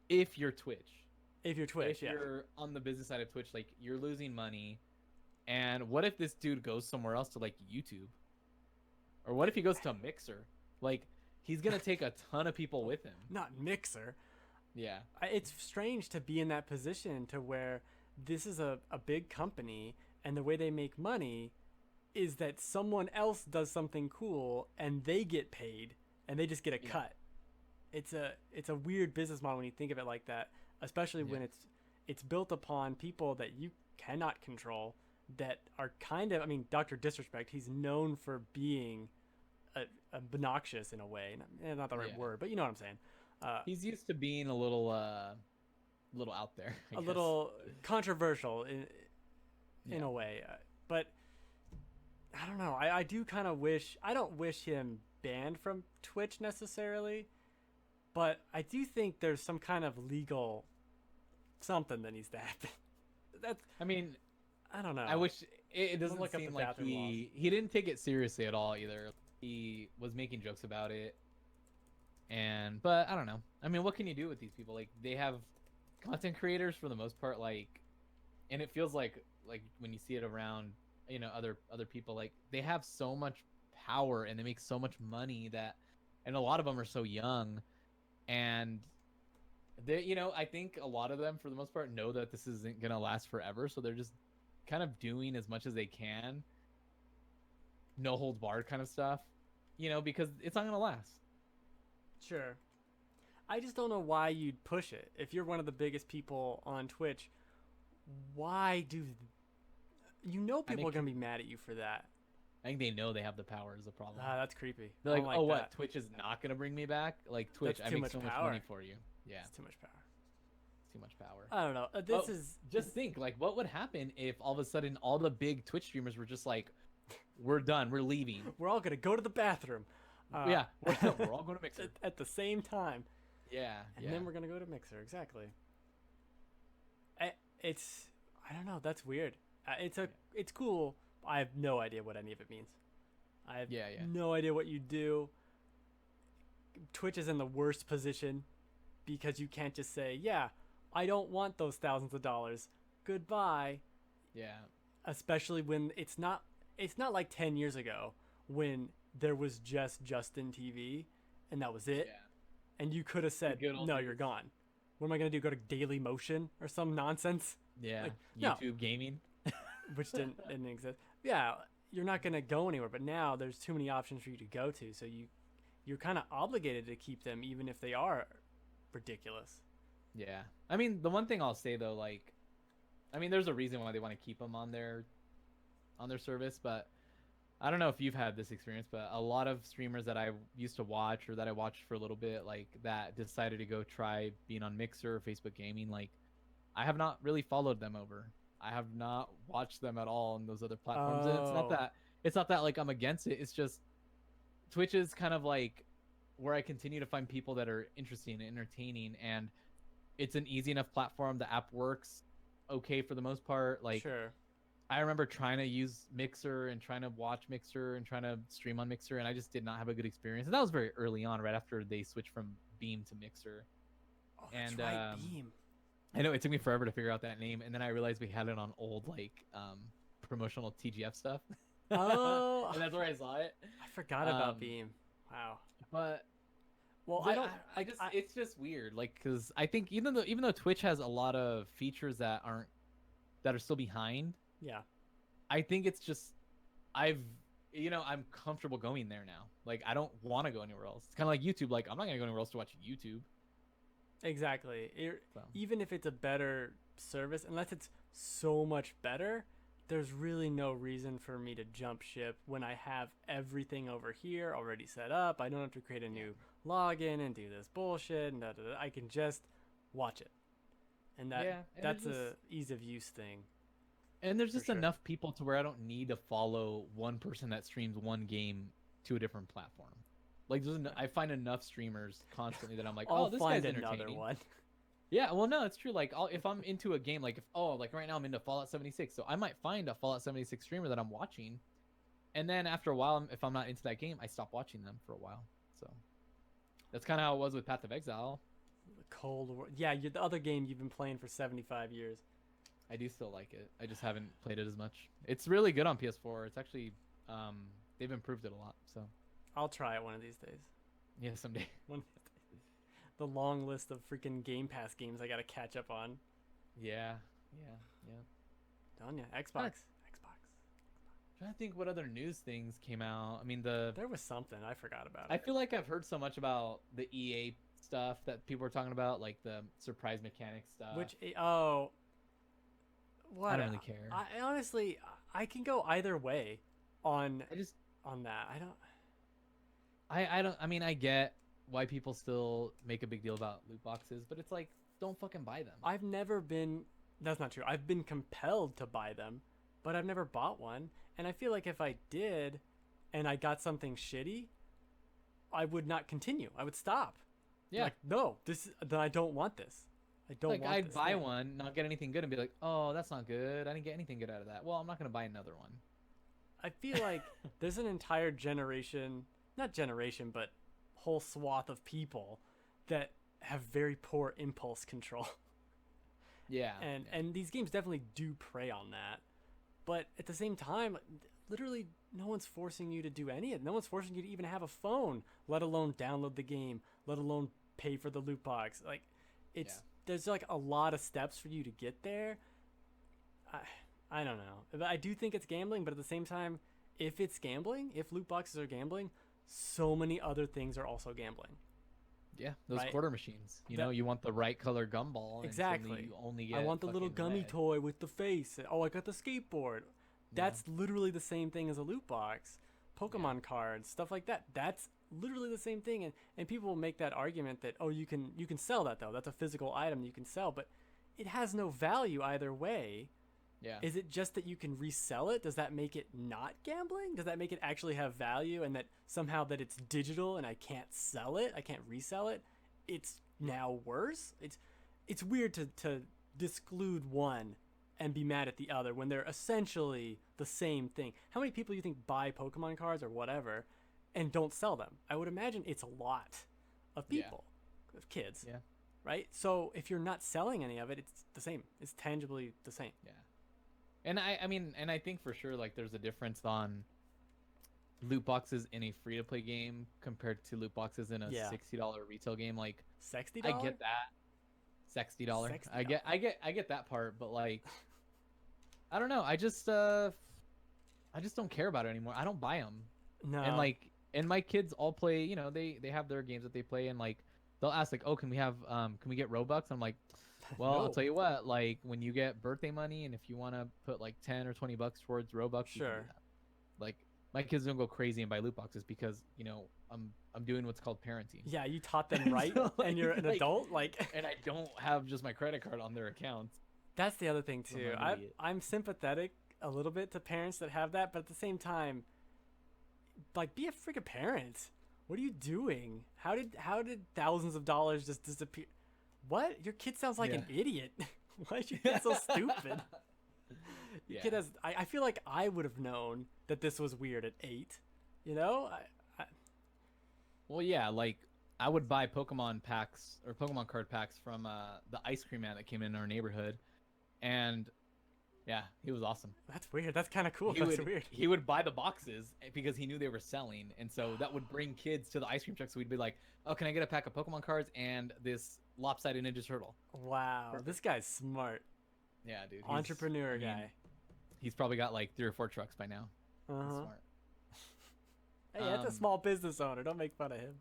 If you're Twitch, If you're Twitch, if yeah. you're on the business side of Twitch, you're losing money. And what if this dude goes somewhere else to YouTube? Or what if he goes to Mixer? He's gonna take a ton of people with him. Not Mixer. Yeah. It's strange to be in that position to where this is a big company and the way they make money is that someone else does something cool and they get paid and they just get a Yeah. cut. It's a weird business model when you think of it like that, especially when it's built upon people that you cannot control, that are kind of, I mean, Dr. Disrespect, he's known for being obnoxious in a way. Not the right word, but you know what I'm saying. He's used to being a little out there, I guess. Little controversial in a way, but I don't know. I do kind of wish, I don't wish him banned from Twitch necessarily, but I do think there's some kind of legal something that needs to happen. That's, I mean, I don't know. I wish it doesn't Look up seem the like bathroom he didn't take it seriously at all either. He was making jokes about it, but I don't know. I mean, what can you do with these people? Like, they have content creators for the most part, like, and it feels like when you see it around, you know, other people, like, they have so much power and they make so much money that, and a lot of them are so young, and they, you know, I think a lot of them for the most part know that this isn't gonna last forever, so they're just kind of doing as much as they can, no holds barred kind of stuff, you know, because it's not gonna last. Sure. I just don't know why you'd push it. If you're one of the biggest people on Twitch, why do you know people are gonna be mad at you for that? I think they know they have the power is the problem. That's creepy. They're like, I don't oh, that. what? Twitch is not gonna bring me back? Like, Twitch, That's I too make much so much power. money for you. Yeah, It's too much power. too much power. I don't know. This is Just think, like, what would happen if all of a sudden all the big Twitch streamers were just like, we're done, we're leaving. We're all gonna go to the bathroom. Yeah, we're all going to Mixer at the same time. Yeah, and then we're gonna go to Mixer. Exactly. I don't know. That's weird. It's cool. I have no idea what any of it means. I have no idea what you do. Twitch is in the worst position because you can't just say, yeah, I don't want those thousands of dollars. Goodbye. Yeah. Especially when it's not like 10 years ago when there was just Justin TV and that was it. Yeah. And you could have said, no, you're gone. What am I going to do? Go to Daily Motion or some nonsense? Yeah. Like, YouTube gaming. Which didn't exist. Yeah, you're not going to go anywhere. But now there's too many options for you to go to. So you're kind of obligated to keep them even if they are ridiculous. Yeah. I mean, the one thing I'll say, though, like, I mean, there's a reason why they want to keep them on their service, but I don't know if you've had this experience, but a lot of streamers that I used to watch or that I watched for a little bit, like, that decided to go try being on Mixer or Facebook Gaming, like, I have not really followed them over. I have not watched them at all on those other platforms. And it's not that like I'm against it. It's just Twitch is kind of like where I continue to find people that are interesting and entertaining, and it's an easy enough platform. The app works okay for the most part. Like, sure. I remember trying to use Mixer and trying to watch Mixer and trying to stream on Mixer, and I just did not have a good experience. And that was very early on, right after they switched from Beam to Mixer. Oh, that's right, Beam. I know it took me forever to figure out that name, and then I realized we had it on old like promotional TGF stuff. Oh, and that's where I saw it. I forgot about Beam. Wow. But well, it's just weird, like, because I think even though Twitch has a lot of features that are still behind. Yeah. I think it's just I'm comfortable going there now. Like, I don't want to go anywhere else. It's kind of like YouTube. Like, I'm not gonna go anywhere else to watch YouTube. Exactly. Even if it's a better service, unless it's so much better, there's really no reason for me to jump ship when I have everything over here already set up. I don't have to create a new login and do this bullshit. And I can just watch it. And that's a ease of use thing. And there's just enough people to where I don't need to follow one person that streams one game to a different platform. Like, I find enough streamers constantly that I'm like, this guy's entertaining. Another one. Yeah, well, no, it's true. Like, if I'm into a game, like, like right now I'm into Fallout 76, so I might find a Fallout 76 streamer that I'm watching, and then after a while, if I'm not into that game, I stop watching them for a while. So that's kind of how it was with Path of Exile. The Cold War. Yeah, the other game you've been playing for 75 years. I do still like it. I just haven't played it as much. It's really good on PS4. It's actually, they've improved it a lot. So I'll try it one of these days. Yeah, someday. the long list of freaking Game Pass games I gotta catch up on. Yeah. Done ya. Xbox. Trying to think what other news things came out. I mean, the There was something I forgot about. I feel like I've heard so much about the EA stuff that people are talking about, like the surprise mechanics stuff. What? I don't really care. I honestly, I can go either way on I just on that. I don't. I don't. I mean, I get why people still make a big deal about loot boxes, but it's like, don't fucking buy them. I've never been. That's not true. I've been compelled to buy them, but I've never bought one. And I feel like if I did, and I got something shitty, I would not continue. I would stop. Yeah. Like, no, then I don't want this. I don't Like, want I'd this buy thing. one, not get anything good, and be like, oh, that's not good. I didn't get anything good out of that. Well, I'm not gonna buy another one. I feel like there's an entire generation, not generation, but whole swath of people that have very poor impulse control. Yeah. And these games definitely do prey on that. But at the same time, literally no one's forcing you to do any of it. No one's forcing you to even have a phone, let alone download the game, let alone pay for the loot box. Like, there's like a lot of steps for you to get there. I don't know. I do think it's gambling, but at the same time, if it's gambling, if loot boxes are gambling, so many other things are also gambling. Yeah, those Right? quarter machines. You know, you want the right color gumball. Exactly. And you only get I want the little fucking gummy red. toy with the face. Oh, I got the skateboard. That's literally the same thing as a loot box. Pokemon cards, stuff like that. That's literally the same thing. And people will make that argument that, oh, you can sell that though. That's a physical item you can sell, but it has no value either way. Yeah. Is it just that you can resell it? Does that make it not gambling? Does that make it actually have value, and that somehow that it's digital and I can't sell it, I can't resell it, it's now worse? It's weird to disclude one and be mad at the other when they're essentially the same thing. How many people do you think buy Pokemon cards or whatever and don't sell them? I would imagine it's a lot of people, of kids. Yeah. Right? So if you're not selling any of it, it's the same. It's tangibly the same. Yeah. And I mean, and I think for sure, like, there's a difference on loot boxes in a free-to-play game compared to loot boxes in a $60 retail game. Like, $60? I get that. $60. I get that part, but like, I don't know. I just don't care about it anymore. I don't buy them. No. And like, and my kids all play. You know, they have their games that they play, and like, they'll ask like, oh, can we get Robux? I'm like, well, No. I'll tell you what, like, when you get birthday money, and if you want to put like 10 or 20 bucks towards Robux, you can do that. Like, my kids don't go crazy and buy loot boxes because, you know, I'm doing what's called parenting. Yeah, you taught them right, So, like, and you're an adult, like. And I don't have just my credit card on their accounts. That's the other thing too. I'm an idiot. I'm sympathetic a little bit to parents that have that, but at the same time, like, be a freaking parent. What are you doing? How did thousands of dollars just disappear? What? Your kid sounds like an idiot. Why is your kid so stupid? Your kid has. I feel like I would have known that this was weird at 8. You know? Well, yeah, like, I would buy Pokemon packs or Pokemon card packs from the ice cream man that came in our neighborhood, and yeah, he was awesome. That's weird. That's kind of cool. He That's would, weird. He would buy the boxes because he knew they were selling, and so that would bring kids to the ice cream truck. So we'd be like, "Oh, can I get a pack of Pokemon cards and this lopsided Ninja Turtle?" Wow, Perfect. this guy's smart. Yeah, dude. Entrepreneur guy. He's probably got like 3 or 4 trucks by now. He's smart. Hey, that's a small business owner. Don't make fun of him.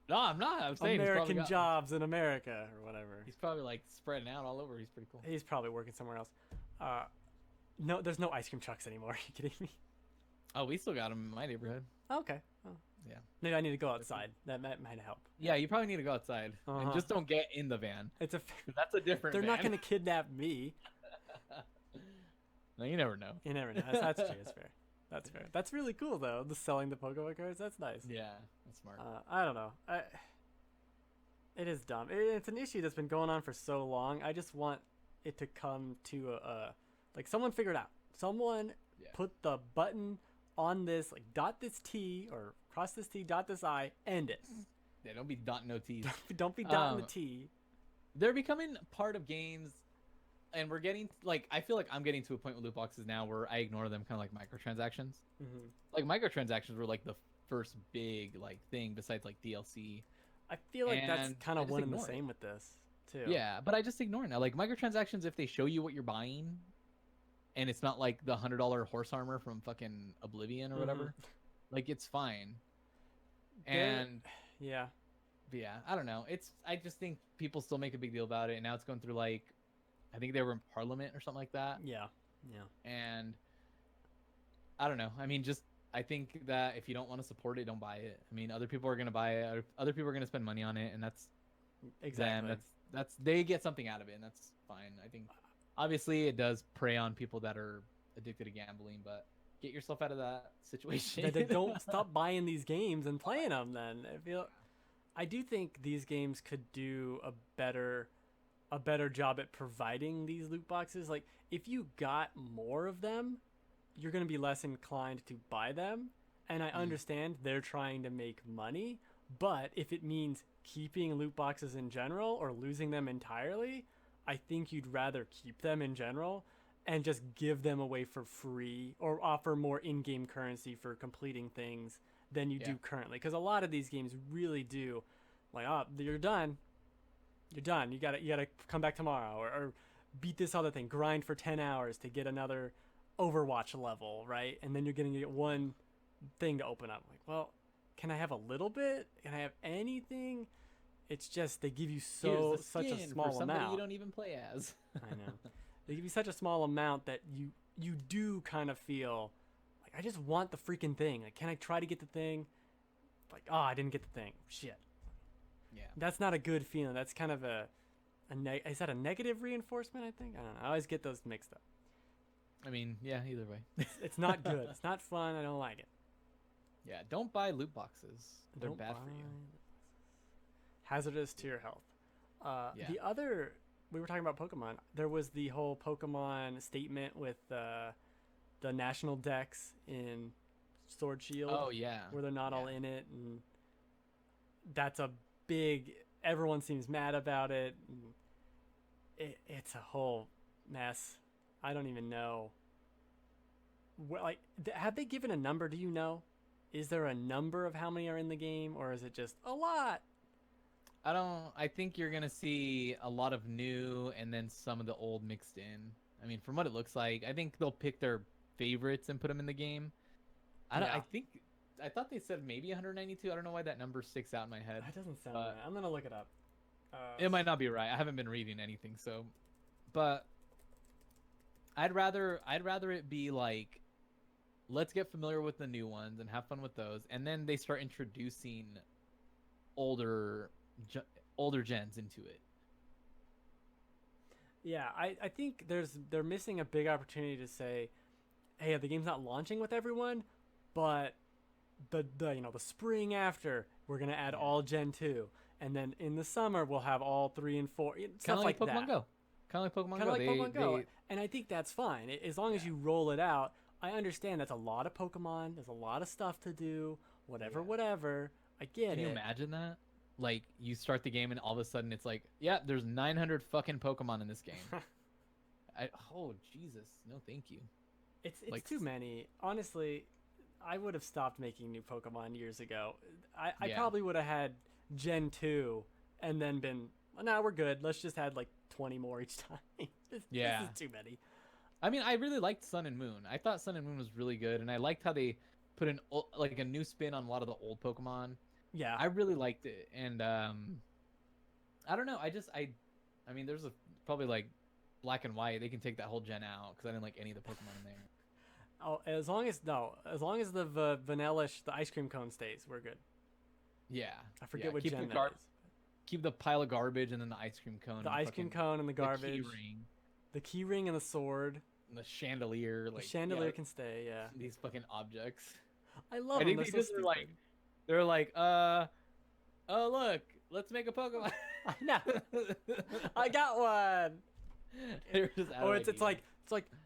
No, I'm not. I'm saying American jobs in America or whatever. He's probably like spreading out all over. He's pretty cool. He's probably working somewhere else. No, there's no ice cream trucks anymore. Are you kidding me? Oh, we still got him in my neighborhood. Okay. Oh. Yeah. Maybe I need to go outside. That might help. Yeah, you probably need to go outside and just don't get in the van. It's a. That's a different. They're van. not going to kidnap me. No, you never know. You never know. That's true. That's fair. That's fair. That's really cool though. The selling the Pokemon cards. That's nice. Yeah, that's smart. I don't know. It is dumb. It's an issue that's been going on for so long. I just want it to come to like, someone figure it out. Someone put the button on this, like, dot this T or cross this T, dot this I, end it. Yeah, don't be dotting no T's. Don't be dotting the T. They're becoming part of games, and we're getting, like, I feel like I'm getting to a point with loot boxes now where I ignore them, kind of like microtransactions. Mm-hmm. Like, microtransactions were like the first big, like, thing besides like DLC. I feel like that's And kind I of just one and the ignore it. same with this too. Yeah, but I just ignore it now. Like microtransactions, if they show you what you're buying, and it's not like the $100 horse armor from fucking Oblivion or Mhm. whatever, like it's fine. There, And yeah, but yeah, I don't know. I just think people still make a big deal about it, and now it's going through like, I think they were in Parliament or something like that, yeah, yeah. and I don't know. I mean, just I think that if you don't want to support it, don't buy it. I mean, other people are gonna buy it. Other people are gonna spend money on it, and that's them. Exactly. That's they get something out of it, and that's fine. I think obviously it does prey on people that are addicted to gambling, but get yourself out of that situation. They don't stop buying these games and playing them. Then I do think these games could do a better job at providing these loot boxes. Like if you got more of them, you're going to be less inclined to buy them. And I understand they're trying to make money, but if it means keeping loot boxes in general or losing them entirely, I think you'd rather keep them in general and just give them away for free or offer more in-game currency for completing things than you do currently. Because a lot of these games really do, like, oh, you're done. You're done. You gotta come back tomorrow or beat this other thing. Grind for 10 hours to get another Overwatch level, right? And then you're gonna get one thing to open up. Like, well, can I have a little bit? Can I have anything? It's just they give you such a small for somebody amount. you don't even play as. I know. They give you such a small amount that you do kind of feel like I just want the freaking thing. Like, can I try to get the thing? Like, oh, I didn't get the thing. Shit. Yeah. That's not a good feeling. That's kind of is that a negative reinforcement? I think I don't know. I always get those mixed up. I mean, yeah, either way. It's not good. It's not fun. I don't like it. Yeah, don't buy loot boxes. They're Don't bad buy for you. hazardous to your health. Yeah. The other, we were talking about Pokemon. There was the whole Pokemon statement with the national decks in Sword Shield. Oh yeah. Where they're not all in it, and that's a big. Everyone seems mad about it. It's a whole mess. I don't even know. Like, have they given a number? Do you know? Is there a number of how many are in the game, or is it just a lot? I think you're gonna see a lot of new and then some of the old mixed in. I mean, from what it looks like, I think they'll pick their favorites and put them in the game. I thought they said maybe 192. I don't know why that number sticks out in my head. That doesn't sound right. I'm gonna look it up. It might not be right. I haven't been reading anything, so. But I'd rather it be like, let's get familiar with the new ones and have fun with those, and then they start introducing older gens into it. Yeah, I think they're missing a big opportunity to say, hey, the game's not launching with everyone, but the spring after we're gonna add all Gen 2, and then in the summer we'll have all 3 and 4, stuff like Pokemon that. Go. Kind of like Pokemon Go. Kind of like Pokemon Go. And I think that's fine as long as you roll it out. I understand that's a lot of Pokemon. There's a lot of stuff to do. Whatever. I get it. Can you imagine that? Like, you start the game and all of a sudden it's like, yeah, there's 900 fucking Pokemon in this game. Oh, Jesus. No, thank you. It's like, too many. Honestly, I would have stopped making new Pokemon years ago. I probably would have had Gen 2 and then been, well, no, we're good. Let's just add like 20 more each time. This is too many. I mean, I really liked Sun and Moon. I thought Sun and Moon was really good, and I liked how they put a new spin on a lot of the old Pokemon. Yeah, I really liked it, and I don't know. I mean, there's probably like Black and White. They can take that whole gen out because I didn't like any of the Pokemon in there. Oh, as long as the vanillish, the ice cream cone stays, we're good. Yeah, I forget what gen that is. Keep the pile of garbage and then the ice cream cone. The ice cream cone and the garbage. The key ring and the sword. And the chandelier. The chandelier can stay, yeah. These fucking objects. I love them. They're so stupid. They're like, oh look, let's make a Pokemon. I know. I got one. It's like,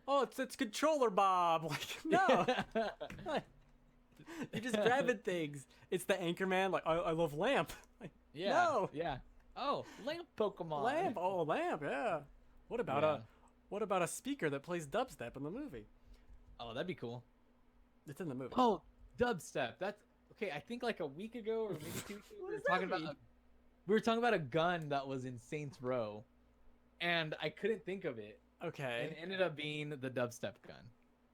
oh, it's controller Bob. Like, no. You're just grabbing things. It's the Anchorman. Like, I love Lamp. Like, yeah. No. Yeah. Oh, Lamp Pokemon. Lamp. Oh, Lamp. Yeah. What about a speaker that plays dubstep in the movie? Oh, that'd be cool. It's in the movie. Oh, dubstep. That's okay. I think like a week ago or maybe 2 weeks ago, we were talking about We were talking about a gun that was in Saints Row, and I couldn't think of it, and Okay. it ended up being the dubstep gun.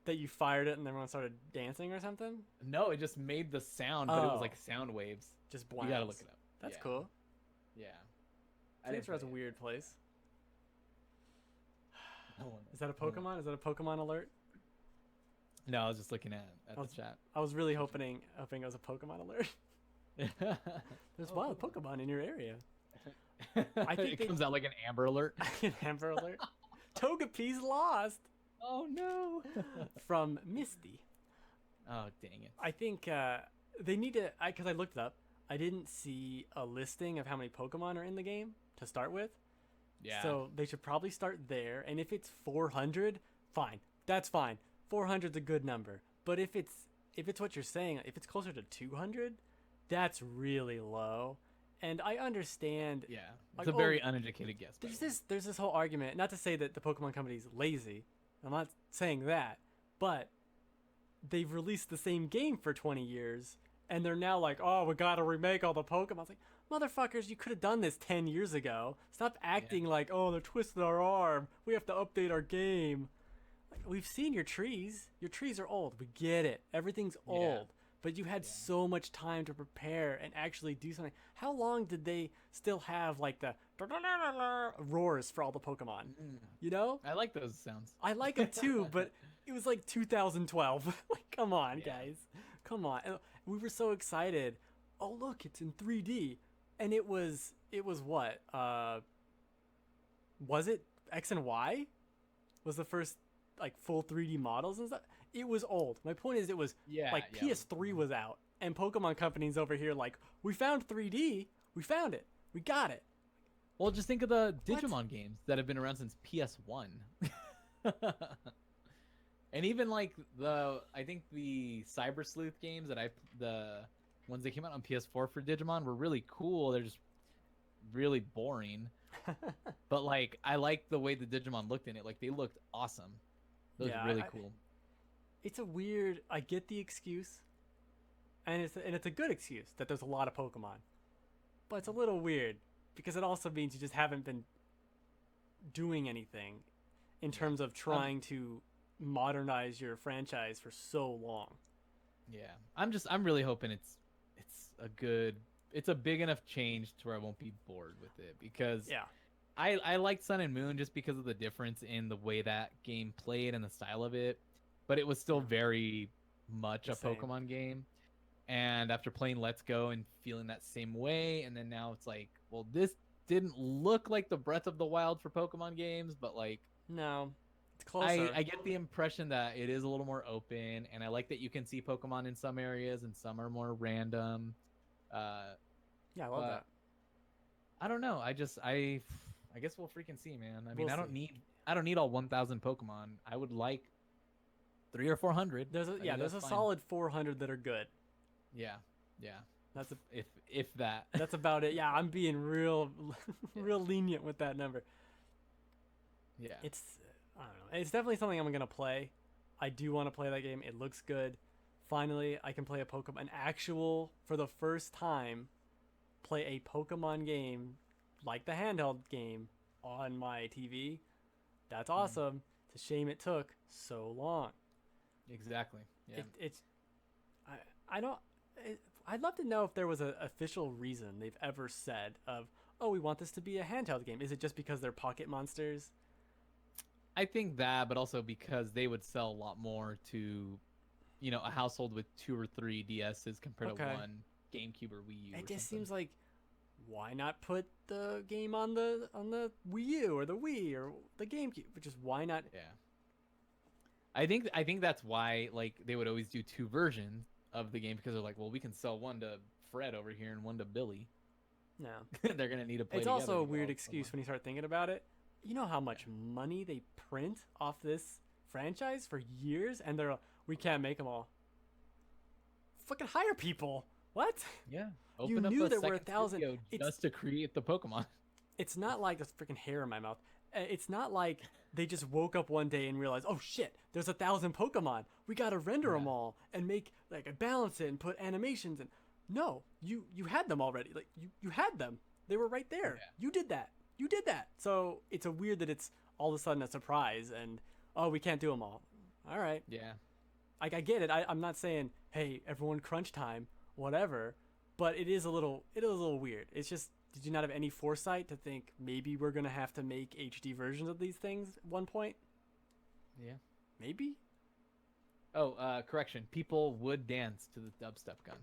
That you fired it and everyone started dancing or something? No, it just made the sound, but it was Oh. like sound waves. Just You blasts. gotta look it up. That's Yeah. cool. Yeah. Saints Row's a play it. weird place. No one- Is that a no one- Pokemon? Is that a Pokemon alert? No, I was just looking at I the was- chat. I was really hoping it was a Pokemon alert. There's wild Pokemon in your area. I think it comes out like an Amber Alert. An Amber alert. Togepi's lost Oh no! from Misty. Oh dang it! I think they need to. Because I looked it up. I didn't see a listing of how many Pokemon are in the game to start with. Yeah. So they should probably start there. And if it's 400, fine. That's fine. 400's a good number. But if it's what you're saying, if it's closer to 200, that's really low. And I understand. yeah, like, it's a very uneducated guess. by the way. There's this whole argument. Not to say that the Pokemon company's lazy. I'm not saying that. But they've released the same game for 20 years. And they're now like, oh, we gotta remake all the Pokemon. It's like, motherfuckers, you could have done this 10 years ago. Stop acting like, oh, they're twisting our arm. We have to update our game. Like, we've seen your trees. Your trees are old. We get it. Everything's Yeah. old. But you had so much time to prepare and actually do something. How long did they still have like the roars for all the Pokemon? You know? I like those sounds. I like it too, but it was like 2012. Like, come on, guys. Come on. And we were so excited. Oh, look, it's in 3D. And it was what? Was it X and Y? Was the first like full 3D models and stuff? It was old. My point is it was Yeah. like yeah. PS3 was out and Pokemon companies over here like, we found 3D. We found it. We got it. Well, just think of the What? Digimon games that have been around since PS1. And even like I think the Cyber Sleuth games the ones that came out on PS4 for Digimon were really cool. They're just really boring. But like I like the way the Digimon looked in it. Like they looked awesome. It was Yeah, really I- cool. It's a weird. I get the excuse, and it's a good excuse that there's a lot of Pokemon, but it's a little weird because it also means you just haven't been doing anything in terms of trying to modernize your franchise for so long. Yeah. I'm really hoping it's a big enough change to where I won't be bored with it because Yeah, I liked Sun and Moon just because of the difference in the way that game played and the style of it, but it was still very much The a same. Pokemon game. And after playing Let's Go and feeling that same way, and then now it's like, well, this didn't look like the Breath of the Wild for Pokemon games, but like no, it's closer. I get the impression that it is a little more open, and I like that you can see Pokemon in some areas and some are more random. Yeah, I love but that. I don't know. I guess we'll freaking see, man. I mean, We'll I don't need all 1,000 Pokemon. I would like 300 or 400. There's I think there's a that's fine. solid 400 that are good. Yeah. That's If that. that's about it. Yeah, I'm being real lenient with that number. Yeah. It's I don't know. It's definitely something I'm gonna play. I do want to play that game. It looks good. Finally, I can play a Pokemon, an actual for the first time, play a Pokemon game like the handheld game on my TV. That's awesome. It's a shame it took so long. Exactly. Yeah. I don't. I'd love to know if there was an official reason they've ever said of, oh, we want this to be a handheld game. Is it just because they're pocket monsters? I think that, but also because they would sell a lot more to, a household with 2 or 3 DSs compared to Okay. one GameCube or Wii U. It just seems like, why not put the game on the Wii U or the Wii or the GameCube? But just why not? Yeah. I think that's why like they would always do 2 versions of the game because they're like, well, we can sell one to Fred over here and one to Billy. No. They're gonna need to play. It's together also a to get weird all excuse the when you start thinking about it. You know how much money they print off this franchise for years, and we can't make them all. Fucking hire people. What? Yeah. You Open up knew a there were second 1,000 studio it's- just to create the Pokemon. It's not like there's freaking hair in my mouth. It's not like they just woke up one day and realized, oh shit, there's 1,000 Pokemon. We gotta render them all and make balance it and put animations and. No, you had them already. Like you had them. They were right there. Yeah. You did that. You did that. So it's a weird that it's all of a sudden a surprise and oh, we can't do them all. All right. Yeah. Like I get it. I'm not saying hey everyone crunch time whatever, but it is a little weird. It's just did you not have any foresight to think maybe we're gonna have to make HD versions of these things at one point? Yeah. Maybe. Oh, correction. People would dance to the dubstep gun,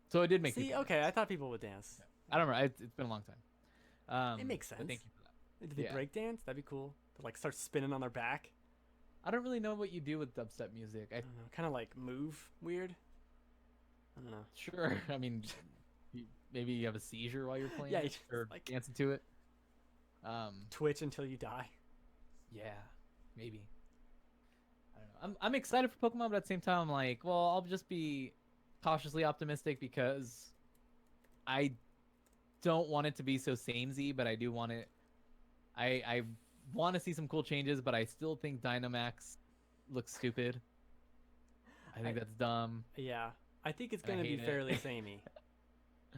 so it did make. See, people okay, dance. I thought people would dance. I don't remember. It's been a long time. It makes sense. But thank you for that. Did they break dance? That'd be cool. To like start spinning on their back. I don't really know what you do with dubstep music. I don't know. Kind of like move weird. I don't know. Sure. I mean, maybe you have a seizure while you're playing. Yeah, it, you just, or like, dancing to it. Twitch until you die. Yeah, maybe. I don't know. I'm excited for Pokemon, but at the same time, I'm like, well, I'll just be cautiously optimistic because I don't want it to be so samey, but I do want it. I want to see some cool changes, but I still think Dynamax looks stupid. I think that's dumb. Yeah, I think it's going to be hate it. fairly samey.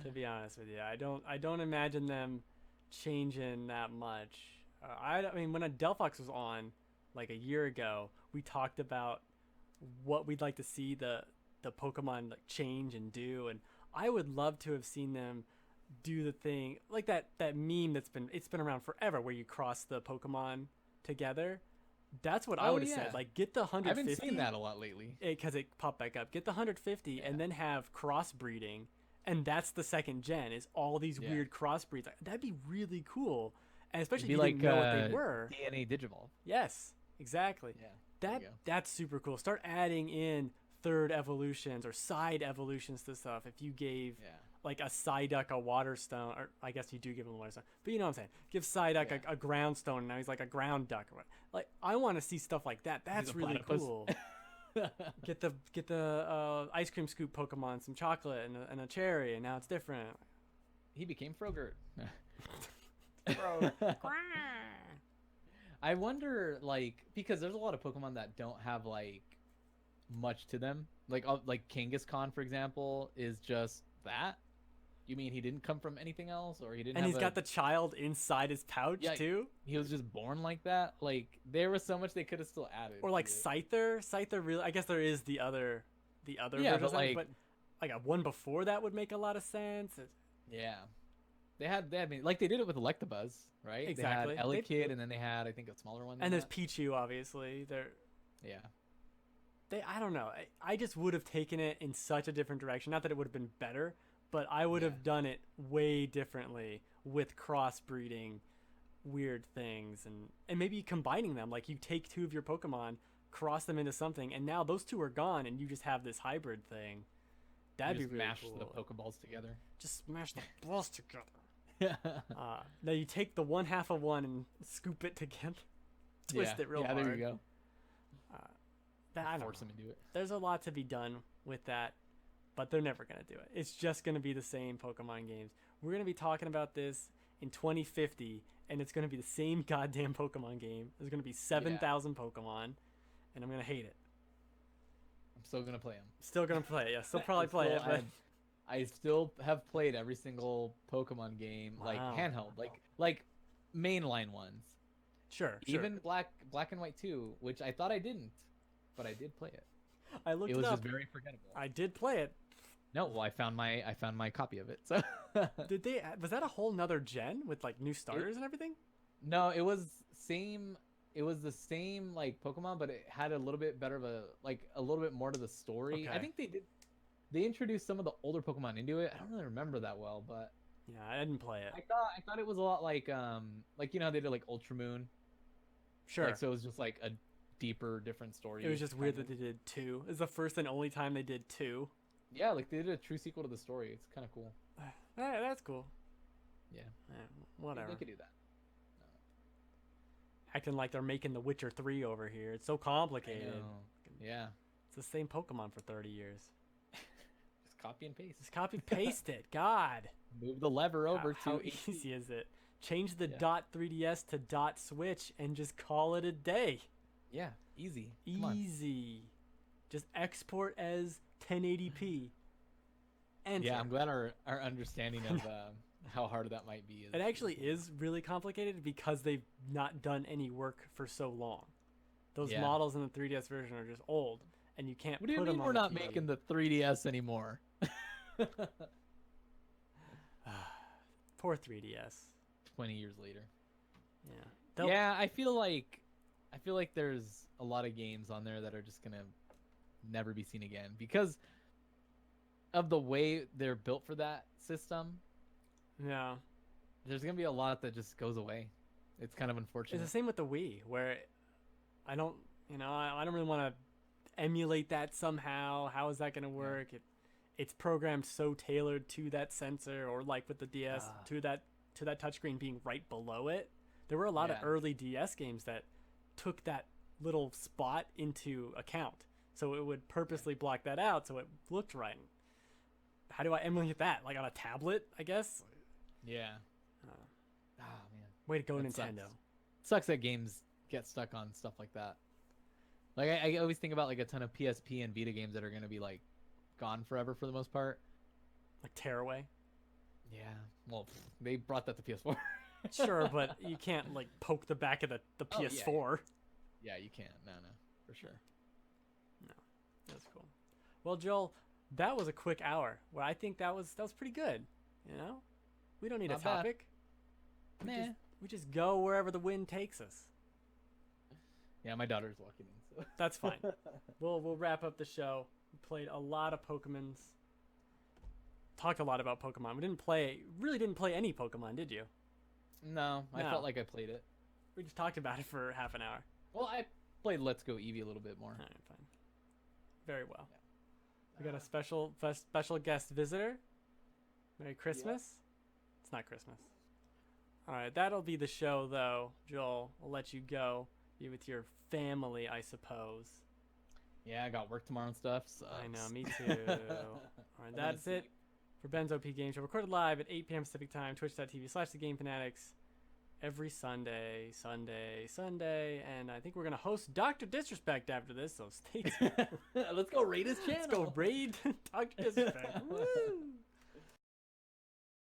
To be honest with you, I don't imagine them changing that much. I mean, when a Delphox was on like a year ago, we talked about what we'd like to see the Pokemon like change and do, and I would love to have seen them do the thing like that meme it's been around forever where you cross the Pokemon together. That's what I would have said. Like get the 150. I haven't seen that a lot lately. Because it popped back up. Get the 150 and then have crossbreeding, and that's the second gen. Is all these weird crossbreeds? That'd be really cool, and especially if you didn't know what they were. DNA Digivolve. Yes, exactly. Yeah. That's super cool. Start adding in third evolutions or side evolutions to stuff. If you gave like a Psyduck a water stone, or I guess you do give him a water stone, but you know what I'm saying. Give Psyduck a ground stone, and now he's like a ground duck. Like I want to see stuff like that. That's really platypus. cool. Get the ice cream scoop Pokemon some chocolate and a cherry, and now it's different. He became Frogurt. Bro. I wonder, like, because there's a lot of Pokemon that don't have like much to them. Like Kangaskhan, for example, is just that. You mean he didn't come from anything else, or he didn't? And he's got the child inside his pouch too. He was just born like that. Like there was so much they could have still added. Or like Scyther. Scyther really. I guess there is the other. Yeah, but like a one before that would make a lot of sense. Yeah, they had like they did it with Electabuzz, right? Exactly. They had Elekid, and then they had I think a smaller one. And there's Pichu, obviously. I don't know. I just would have taken it in such a different direction. Not that it would have been better, but I would have done it way differently with crossbreeding weird things and maybe combining them. Like you take two of your Pokemon, cross them into something, and now those two are gone, and you just have this hybrid thing. That'd be really mash cool. the Pokeballs together. Just smash the balls together. Now you take the one half of one and scoop it together. Twist it real hard. Yeah, there you go. I don't Force know. them to do it. There's a lot to be done with that, but they're never going to do it. It's just going to be the same Pokemon games. We're going to be talking about this in 2050, and it's going to be the same goddamn Pokemon game. There's going to be 7,000 Pokemon, and I'm going to hate it. I'm still going to play them. Still going to play it. Yeah, still probably play it. But I still have played every single Pokemon game, like handheld, like mainline ones. Sure. Even Black and White 2, which I thought I didn't, but I did play it. I looked it up. It was just very forgettable. I did play it. No, well, I found my copy of it. So did they? Was that a whole nother gen with like new starters and everything? No, it was same. It was the same like Pokemon, but it had a little bit better of a little bit more to the story. Okay. I think they introduced some of the older Pokemon into it. I don't really remember that well, but yeah, I didn't play it. I thought it was a lot like you know how they did like Ultra Moon. Sure. Like, so it was just like a deeper, different story. It was just weird that they did 2. It's the first and only time they did 2. Yeah, like they did a true sequel to the story. It's kind of cool. That's cool. Yeah. Whatever. They could do that. Acting like they're making The Witcher 3 over here. It's so complicated. Yeah. It's the same Pokemon for 30 years. Just copy and paste. Just copy paste it. God. Move the lever over how easy is it? Change the dot 3DS to dot Switch and just call it a day. Yeah, easy. Easy. Just export as 1080p. Enter. Yeah, I'm glad our understanding of how hard that might be. It actually is really complicated because they've not done any work for so long. Those models in the 3DS version are just old, and you can't What do you put mean them on we're the not TV. making the 3DS anymore? Poor 3DS. 20 years later. Yeah. Yeah, I feel like there's a lot of games on there that are just gonna never be seen again because of the way they're built for that system. Yeah. There's gonna be a lot that just goes away. It's kind of unfortunate. It's the same with the Wii, where I don't really want to emulate that somehow. How is that going to work? It's programmed so tailored to that sensor, or like with the DS to that touchscreen being right below it. There were a lot of early DS games that took that little spot into account, so it would purposely block that out so it looked right. How do I emulate that? Like on a tablet, I guess. Yeah. Oh man. Way to go, That Nintendo. Sucks that games get stuck on stuff like that. Like I always think about like a ton of PSP and Vita games that are gonna be like gone forever for the most part. Like Tearaway. Yeah. Well, they brought that to PS4. Sure, but you can't like poke the back of the PS4. Yeah, you can't. No, for sure. No, that's cool. Well, Joel, that was a quick hour. Well, I think that was pretty good. You know, we don't need Not a bad. topic. Nah. We just go wherever the wind takes us. Yeah, my daughter's walking in, so That's fine. We'll wrap up the show. We played a lot of Pokemons. Talked a lot about Pokemon. We really didn't play any Pokemon, did you? No, I felt like I played it. We just talked about it for half an hour. Well, I played Let's Go Eevee a little bit more. All right, fine. Very well. We got a special guest visitor. Merry Christmas. It's not Christmas. All right, that'll be the show, though. Joel, I'll let you go. Be with your family, I suppose. Yeah, I got work tomorrow and stuff. Sucks. I know, me too. All right, that's it for Ben's OP Game Show. Recorded live at 8 p.m. Pacific Time, twitch.tv/TheGameFanatics. Every Sunday. And I think we're going to host Dr. Disrespect after this, so stay tuned. Let's go raid his channel. Let's go raid Dr. Disrespect. Woo!